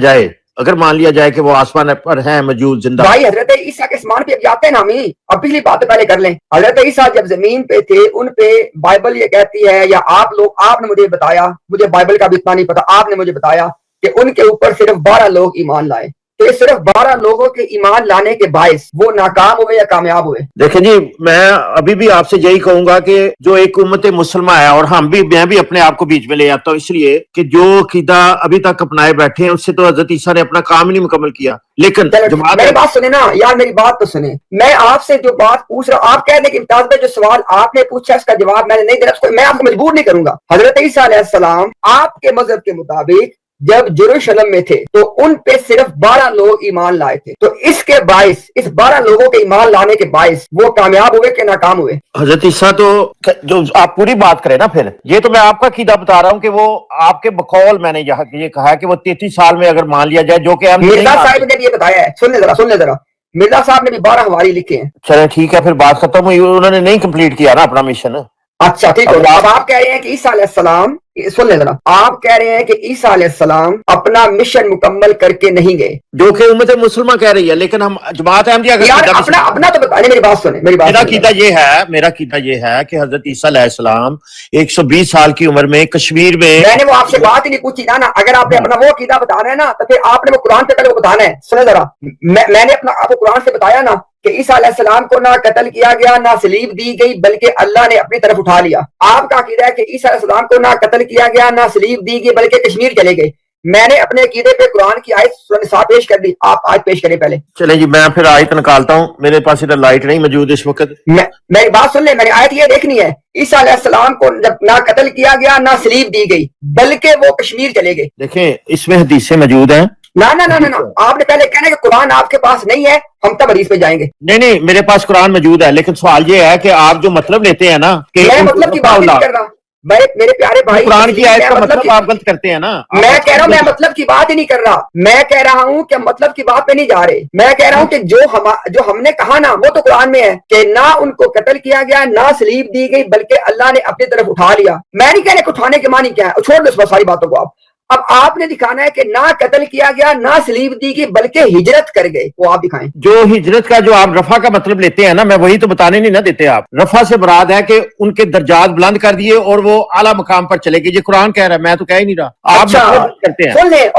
جائے کہ وہ آسمان پر ہیں موجود زندہ. بھائی حضرت عیسیٰ کے اسمان پہ جاتے ہیں نا، ہمیں اب پچھلی بات پہلے کر لیں. حضرت عیسیٰ جب زمین پہ تھے ان پہ بائبل یہ کہتی ہے، یا آپ نے مجھے بتایا، مجھے بائبل کا بھی اتنا نہیں پتا، آپ نے مجھے بتایا کہ ان کے اوپر صرف 12 لوگ ایمان لائے. تو صرف 12 لوگوں کے ایمان لانے کے باعث وہ ناکام ہوئے یا کامیاب ہوئے؟ دیکھیں جی، میں ابھی بھی آپ سے یہی کہوں گا کہ جو ایک امت مسلمہ ہے، اور میں بھی اپنے آپ کو بیچ میں لے آتا ہوں، اس لیے کہ جو عقیدہ ابھی تک اپنائے بیٹھے ہیں اس سے تو حضرت عیسیٰ نے اپنا کام ہی نہیں مکمل کیا. لیکن میری بات سنیں نا یار، میری بات تو سنیں. میں آپ سے جو بات پوچھ رہا ہوں، آپ کہہ دیں کہ امتیاز بھائی جو سوال آپ نے پوچھا اس کا جواب میں نے نہیں دینا، میں آپ کو مجبور نہیں کروں گا. حضرت عیسیٰ علیہ السلام آپ کے مذہب کے مطابق جب یروشلم میں تھے تو ان پہ صرف 12 لوگ ایمان لائے تھے، تو اس کے باعث، اس 12 لوگوں کے ایمان لانے کے باعث وہ کامیاب ہوئے کہ ناکام ہوئے؟ حضرت عیسیٰ تو جو آپ پوری بات کریں نا، پھر یہ تو میں آپ کا عقیدہ بتا رہا ہوں کہ وہ آپ کے بقول میں نے یہ کہا کہ وہ 33 سال میں اگر مان لیا جائے، جو کہ ہم مرزا صاحب نے بھی یہ بتایا ہے. سن لے ذرا مرزا صاحب نے بھی 12 حوالے لکھے ہیں. چلیں ٹھیک ہے، پھر بات ختم ہوئی، انہوں نے نہیں کمپلیٹ کیا نا اپنا مشن. اچھا ٹھیک ہے. اب آپ کہہ رہے ہیں کہ عیسیٰ علیہ السلام، سن لیں ذرا، آپ کہہ رہے ہیں کہ عیسیٰ علیہ السلام اپنا مشن مکمل کر کے نہیں گئے، جو کہ امت مسلمہ کہہ رہی ہے، لیکن ہم جماعت احمدیہ اپنا تو بتائیں. میری بات سنیں. میرا عقیدہ یہ ہے کہ حضرت عیسیٰ علیہ السلام 120 سال کی عمر میں کشمیر میں نے وہ آپ سے بات ہی نہیں پوچھی نا. اگر آپ نے اپنا وہ عقیدہ بتانا ہے نا تو پھر آپ نے وہ قرآن سے پہلے وہ بتانا ہے. سنیں ذرا، میں نے اپنا آپ کو قرآن سے بتایا نا کہ عیسیٰ علیہ السلام کو نہ قتل کیا گیا نہ صلیب دی گئی، بلکہ اللہ نے اپنی طرف اٹھا لیا. آپ کا عقیدہ ہے کہ عیسیٰ علیہ السلام کو نہ قتل کیا گیا نہ صلیب دی گئی، بلکہ کشمیر چلے گئے. میں نے اپنے عقیدے پہ قرآن کی آیت سورہ نساء پیش کر دی، آپ آیت پیش کریں پہلے. چلیں جی، میں پھر آیت نکالتا ہوں، میرے پاس ادھر لائٹ نہیں موجود اس وقت. میری بات سن لیں، میں نے آیت یہ دیکھنی ہے. عیسیٰ علیہ السلام کو جب نہ قتل کیا گیا نہ صلیب دی گئی، بلکہ وہ کشمیر چلے گئے. دیکھیں اس میں حدیثیں موجود ہیں. نا آپ نے پہلے کہنا کہ قرآن آپ کے پاس نہیں ہے، ہم تب حدیث پہ جائیں گے. نہیں، میرے پاس قرآن موجود ہے، لیکن سوال یہ ہے کہ آپ جو مطلب لیتے ہیں نا، کہ میں مطلب کی بات نہیں کر رہا میرے پیارے بھائی. قرآن کی آیت کا مطلب آپ غلط کرتے ہیں نا. میں کہہ رہا ہوں میں مطلب کی بات ہی نہیں کر رہا، میں کہہ رہا ہوں کہ مطلب کی بات پہ نہیں جا رہے. میں کہہ رہا ہوں کہ جو ہم نے کہا نا وہ تو قرآن میں ہے کہ نہ ان کو قتل کیا گیا نہ صلیب دی گئی، بلکہ اللہ نے اپنی طرف اٹھا لیا. میں نہیں کہہ رہا کہ اٹھانے کے معنی کیا ہے، چھوڑ دو اس ساری باتوں کو. اب آپ نے دکھانا ہے کہ نہ قتل کیا گیا نہ سلیب دی گئی بلکہ ہجرت کر گئے، وہ آپ دکھائیں۔ جو ہجرت کا جو آپ رفع کا مطلب لیتے ہیں نا، میں وہی تو بتانے نہیں نہ دیتے آپ۔ رفع سے مراد ہے کہ ان کے درجات بلند کر دیے اور وہ اعلیٰ مقام پر چلے گئے، یہ قرآن کہہ رہا ہے، میں تو کہہ ہی نہیں رہا، آپ اچھا مطلب کرتے ہیں۔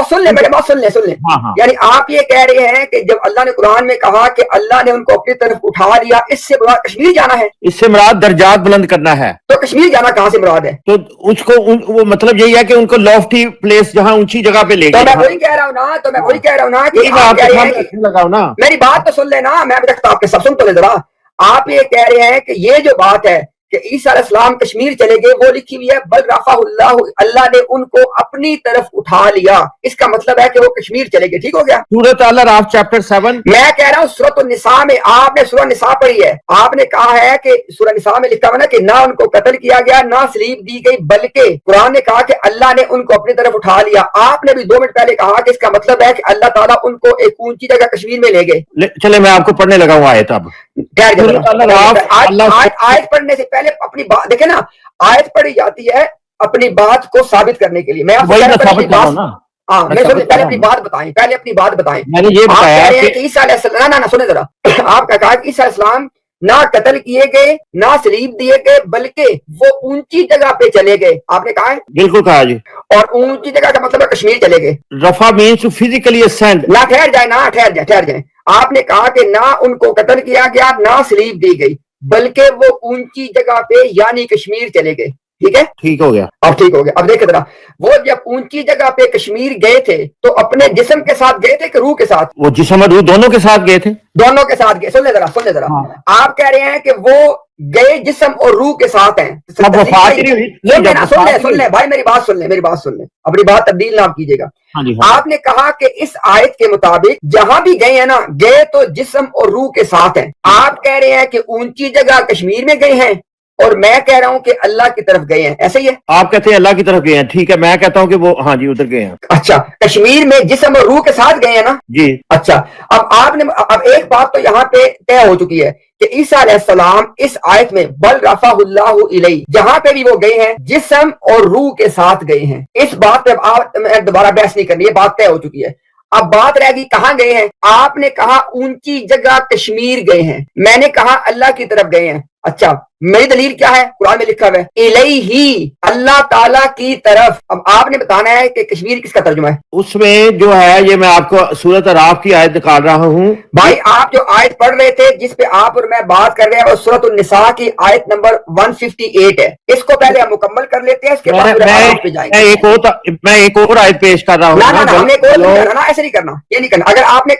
سن لیں میرے بات، سن لیں ہاں ہاں، یعنی آپ یہ کہہ رہے ہیں کہ جب اللہ نے قرآن میں کہا کہ اللہ نے ان کو اپنی طرف اٹھا لیا، اس سے مراد کشمیر جانا ہے؟ اس سے مراد درجات بلند کرنا ہے۔ تو کشمیر جانا کہاں سے مراد ہے؟ تو اس کو وہ مطلب یہی ہے کہ ان کو لافٹی پلیس، جہاں اونچی جگہ پہ لے تو گئے۔ میں وہی کہہ رہا ہوں نا، کہ یہی میں آپ آپ کہہ کے رہے ہیں سامنے کہ رکھنے لگا ہوں نا۔ میری بات تو سن لینا، میں ابھی تک آپ کے سب سن تو لے ذرا۔ آپ یہ کہہ رہے ہیں کہ یہ جو بات ہے کہ عیسیٰ علیہ السلام کشمیر چلے گئے، وہ لکھی ہوئی ہے بل رفع اللہ، اللہ نے ان کو اپنی طرف اٹھا لیا، اس کا مطلب ہے کہ وہ کشمیر چلے گئے، ٹھیک ہو گیا؟ سورۃ الاعراف چیپٹر 7، میں کہہ رہا ہوں سورۃ النساء میں، آپ نے سورۃ النساء پڑھی ہے، آپ نے کہا ہے کہ سورۃ النساء میں لکھا ہوا نا کہ نہ ان کو قتل کیا گیا نہ سلیب دی گئی بلکہ قرآن نے کہا کہ اللہ نے ان کو اپنی طرف اٹھا لیا۔ آپ نے بھی 2 منٹ پہلے کہا کہ اس کا مطلب ہے کہ اللہ تعالیٰ ان کو ایک اونچی جگہ کشمیر میں لے گئے۔ چلے میں آپ کو پڑھنے لگا ہوں آیت۔ اب سورۃ الاعراف، آیت پڑھنے سے پہلے اپنی بات دیکھیں نا، آیت پڑھی جاتی ہے اپنی بات کو ثابت کرنے کے لیے۔ میں آپ سے وہی میں ثابت کر رہا ہوں نا۔ ہاں میں پہلے اپنی بات بتائیں، میں نے یہ بتایا آپ کہہ رہے ہیں کہ کہ عیسیٰ علیہ السلام، نہ سنیں ذرا، آپ کا کہا کہ عیسیٰ علیہ السلام نہ قتل کیے گئے نہ سلیب دیے گئے بلکہ وہ اونچی جگہ پہ چلے گئے، آپ نے کہا ہے؟ بالکل کہا جی۔ اور اونچی جگہ کا مطلب ہے کشمیر چلے گئے۔ رفع مینس ٹو فزیکلی اسینڈ۔ نہ ٹھہر جائیں، آپ نے کہا کہ نہ ان کو قتل کیا گیا نہ سلیب دی گئی بلکہ وہ اونچی جگہ پہ یعنی کشمیر چلے گئے، ٹھیک ہے؟ ٹھیک ہو گیا، اب ٹھیک ہو گیا۔ اب دیکھیں ذرا، وہ جب اونچی جگہ پہ کشمیر گئے تھے تو اپنے جسم کے ساتھ گئے تھے کہ روح کے ساتھ؟ وہ جسم اور روح دونوں کے ساتھ گئے تھے۔ دونوں کے ساتھ گئے۔ سن لے ذرا، آپ کہہ رہے ہیں کہ وہ گئے جسم اور روح کے ساتھ ہیں۔ سن لیں بھائی، میری بات سن لیں، اپنی بات تبدیل نہ کیجیے گا۔ آپ نے کہا کہ اس آیت کے مطابق جہاں بھی گئے ہیں نا، گئے تو جسم اور روح کے ساتھ ہیں۔ آپ کہہ رہے ہیں کہ اونچی جگہ کشمیر میں گئے ہیں اور میں کہہ رہا ہوں کہ اللہ کی طرف گئے ہیں، ایسے ہی ہے؟ آپ کہتے ہیں اللہ کی طرف گئے ہیں، ٹھیک ہے، میں کہتا ہوں کہ وہ ہاں جی ادھر گئے ہیں۔ اچھا، کشمیر میں جسم اور روح کے ساتھ گئے ہیں نا جی۔ اچھا، اب ایک بات تو یہاں پہ طے ہو چکی ہے کہ عیسیٰ علیہ السلام اس آیت میں بل رفع اللہ الیہ، جہاں پہ بھی وہ گئے ہیں جسم اور روح کے ساتھ گئے ہیں۔ اس بات پہ آپ دوبارہ بحث نہیں کرنی، یہ بات طے ہو چکی ہے۔ اب بات رہ گئی کہاں گئے ہیں۔ آپ نے کہا اونچی جگہ کشمیر گئے ہیں، میں نے کہا اللہ کی طرف گئے ہیں۔ اچھا، میری دلیل کیا ہے؟ قرآن میں لکھا ہوا ہے الیہ، اللہ تعالیٰ کی طرف۔ اب آپ نے بتانا ہے کہ کشمیر کس کا ترجمہ ہے۔ اس میں جو ہے، یہ میں آپ کو سورۃ الاعراف کی آیت نکال رہا ہوں۔ بھائی آپ جو آیت پڑھ رہے تھے جس پہ آپ اور میں بات کر رہے ہیں وہ سورۃ النساء کی آیت نمبر 158 ہے، اس کو پہلے ہم مکمل کر لیتے ہیں، اس کے بعد پھر اعراف پہ جائیں گے۔ میں ایک اور آیت پیش کر رہا ہوں۔ نہ ہم نے کوئی نہیں کرنا، ایسے نہیں کرنا، یہ نہیں کرنا۔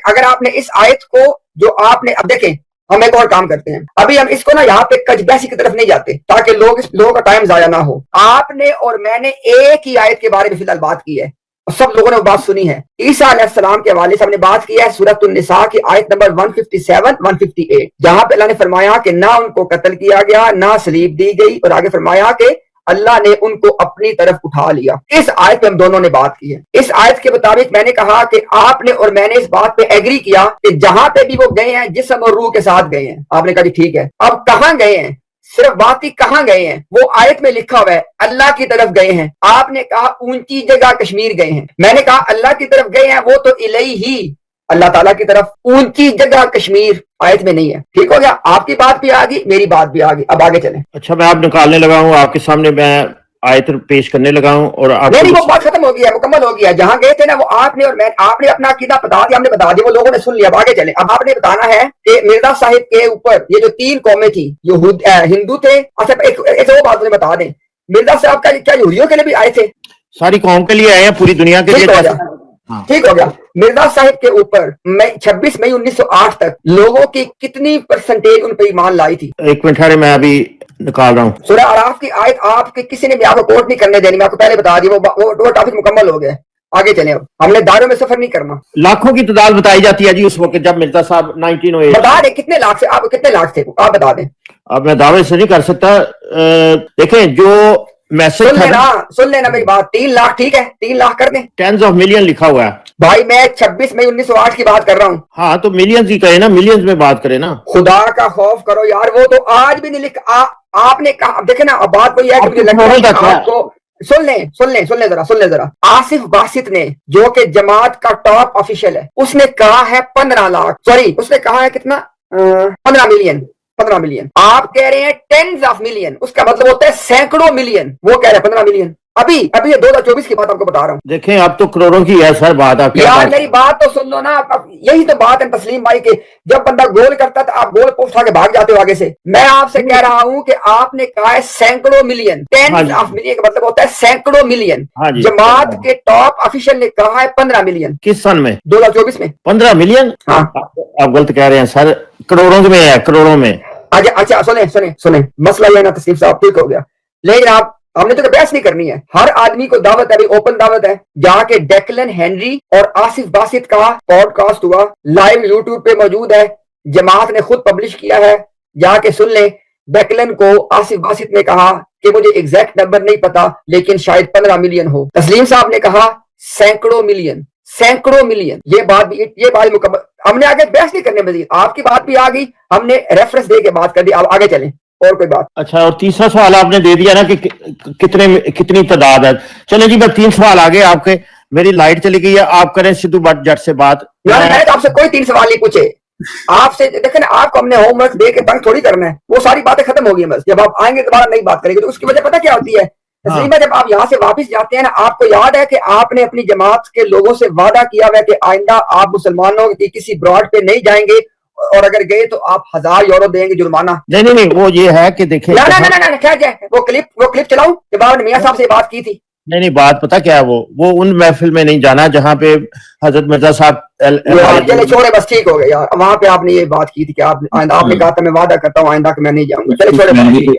اگر آپ نے اس آیت کو جو آپ نے، اب دیکھیں ہم ایک اور کام کرتے ہیں، ابھی ہم اس کو نا یہاں پہ کج بحثی کی طرف نہیں جاتے تاکہ لوگوں کا ٹائم ضائع نہ ہو۔ آپ نے اور میں نے ایک ہی آیت کے بارے میں فی الحال بات کی ہے اور سب لوگوں نے وہ بات سنی ہے۔ عیسیٰ علیہ السلام کے حوالے سے ہم نے بات کی ہے سورۃ النساء کی آیت نمبر 157 158، جہاں پہ اللہ نے فرمایا کہ نہ ان کو قتل کیا گیا نہ سلیب دی گئی، اور آگے فرمایا کہ اللہ نے ان کو اپنی طرف اٹھا لیا۔ اس آیت پہ ہم دونوں نے بات کی ہے۔ اس آیت کے مطابق میں نے کہا کہ آپ نے اور میں نے اس بات پہ ایگری کیا کہ جہاں پہ بھی وہ گئے ہیں جسم اور روح کے ساتھ گئے ہیں۔ آپ نے کہا جی ٹھیک ہے، اب کہاں گئے ہیں؟ صرف بات ہی کہاں گئے ہیں؟ وہ آیت میں لکھا ہوا ہے اللہ کی طرف گئے ہیں، آپ نے کہا اونچی جگہ کشمیر گئے ہیں، میں نے کہا اللہ کی طرف گئے ہیں، وہ تو الیہ، اللہ تعالیٰ کی طرف، اونچی جگہ کشمیر آیت میں نہیں ہے۔ ٹھیک ہو گیا، آپ کی بات بھی آ گئی، میری بات بھی آ گئی، اب آگے چلیں۔ اچھا، میں آپ نکالنے لگا ہوں، آپ کے سامنے میں آیت پیش کرنے لگا ہوں، اور نہیں وہ بات ختم ہو گیا، مکمل ہو گیا۔ جہاں گئے تھے نا وہ آپ نے اور میں، آپ نے اپنا عقیدہ بتا دیا، ہم نے بتا دیا، وہ لوگوں نے سن لیا، اب آگے چلیں۔ اب آپ نے بتانا ہے کہ مرزا صاحب کے اوپر یہ جو 3 قومیں تھیں، ہندو تھے، اچھا ایک اور بات مجھے بتا دیں، مرزا صاحب کا کیا یہودیوں کے لیے بھی آئے تھے؟ ساری قوم کے لیے آئے ہیں، پوری دنیا کے لیے۔ ٹھیک ہو گیا۔ مرزا صاحب کے اوپر 26 مئی 1908 تک لوگوں کی کتنی پرسنٹیج ان پہ ایمان لائی تھی؟ ایک منٹ ٹھہرے، میں ابھی نکال رہا ہوں۔ سورہ اعراف کی آیت آپ کے کسی نے بھی آپ کو کوٹ نہیں کرنے دینی، میں آپ کو پہلے بتا دی، وہ ٹاپک مکمل ہو گیا۔ آگے چلیں، اب ہم نے دائروں میں سفر نہیں کرنا۔ لاکھوں کی تعداد بتائی جاتی ہے جی اس وقت جب مرزا صاحب 1908۔ بتا دیں کتنے لاکھ سے، آپ کتنے لاکھ تھے آپ بتا دیں۔ اب میں دعوے سے نہیں کر سکتا، دیکھیں جو میسج سن لینا میری بات، 3 لاکھ ٹھیک ہے، 3 لاکھ کر دیں۔ ٹینز آف ملین لکھا ہوا ہے بھائی، میں 26 مئی 1908 کی بات کر رہا ہوں۔ ہاں تو ملینز ہی کہے نا، ملینز میں بات کرے نا۔ خدا کا خوف کرو یار، وہ تو آج بھی نہیں لکھ، آپ نے کہا، دیکھیں نا اب بات وہی ہے کہ مجھے لگتا ہے کہ آپ کو سن لیں ذرا آصف باسط نے جو کہ جماعت کا ٹاپ آفیشل ہے اس نے کہا ہے 15 لاکھ، سوری اس نے کہا ہے کتنا 15 ملین، آپ کہہ رہے ہیں ٹینز آف ملین، اس کا مطلب ہوتا ہے سینکڑوں ملین، وہ کہہ رہے ہیں 15 ملین۔ ابھی یہ 2024 کی بات آپ کو بتا رہا ہوں۔ دیکھیں اب تو کروڑوں کی ہے سر بات، آپ یار میری بات تو سن لو نا، یہی تو بات ہے تسلیم بھائی کے، جب بندہ گول کرتا تو آپ گول پوسٹ اٹھا کے بھاگ جاتے ہو آگے سے۔ میں آپ سے کہہ رہا ہوں کہ آپ نے کہا ہے سینکڑوں ملین، ٹینز آف ملین کا مطلب ہوتا ہے سینکڑوں ملین۔ جماعت کے ٹاپ آفیشل نے کہا ہے 15 ملین۔ کس سن میں؟ 2024 میں 15 ملین؟ ہاں آپ غلط کہہ رہے ہیں سر، کروڑوں میں ہے، کروڑوں میں۔ اچھا سنیں مسئلہ یہ نا تسلیم صاحب ٹھیک ہو گیا، لیکن آپ ہم نے تو بحث نہیں کرنی ہے، ہر آدمی کو دعوت ہے، اوپن دعوت ہے، جا کے ڈیکلن ہینری اور آصف باسط کا پوڈ کاسٹ ہوا لائیو یوٹیوب پہ موجود ہے، جماعت نے خود پبلش کیا ہے، جا کے سن لیں۔ ڈیکلن کو آصف باسط نے کہا کہ مجھے ایگزیکٹ نمبر نہیں پتا لیکن شاید 15 ملین ہو، تسلیم صاحب نے کہا سینکڑوں ملین۔ یہ بات مکمل، ہم نے آگے بحث نہیں کرنے مزید، آپ کی بات بھی آ گئی، ہم نے ریفرنس دے کے بات کر دی، اب آگے چلیں اور کوئی بات۔ اچھا، اور تیسرا سوال آپ نے دے دیا نا کہ کتنی تعداد ہے۔ چلیں جی، میں 3 سوال آگے آپ کے، میری لائٹ چلی گئی ہے، آپ کریں سدھو بٹ جٹ سے بات۔ میں نے آپ سے کوئی 3 سوال نہیں پوچھے، آپ سے دیکھیں نا، آپ کو ہم نے ہوم ورک دے کے تنگ تھوڑی کرنا ہے، وہ ساری باتیں ختم ہو گئی ہیں، بس جب آپ آئیں گے دوبارہ نئی بات کریں گے تو اس کی وجہ پتہ کیا ہوتی ہے تسلیمہ، جب آپ یہاں سے واپس جاتے ہیں نا، آپ کو یاد ہے کہ آپ نے اپنی جماعت کے لوگوں سے وعدہ کیا ہوا ہے کہ آئندہ آپ مسلمانوں کی کسی براڈ پہ نہیں جائیں گے، اور اگر گئے تو آپ 1000 یورو دیں گے جرمانہ۔ نہیں، وہ یہ ہے کہ دیکھیں، وہ کلپ چلاؤں کہ بابا نے میاں صاحب سے بات کی تھی۔ نہیں بات پتہ کیا ہے، وہ ان محفل میں نہیں جانا جہاں پہ حضرت مرزا صاحب چلے چھوڑے، بس ٹھیک ہو گیا یار، وہاں پہ آپ نے یہ بات کی تھی کہ آپ نے کہا تھا میں وعدہ کرتا ہوں آئندہ کہ میں نہیں جاؤں گا، چلے چھوڑے۔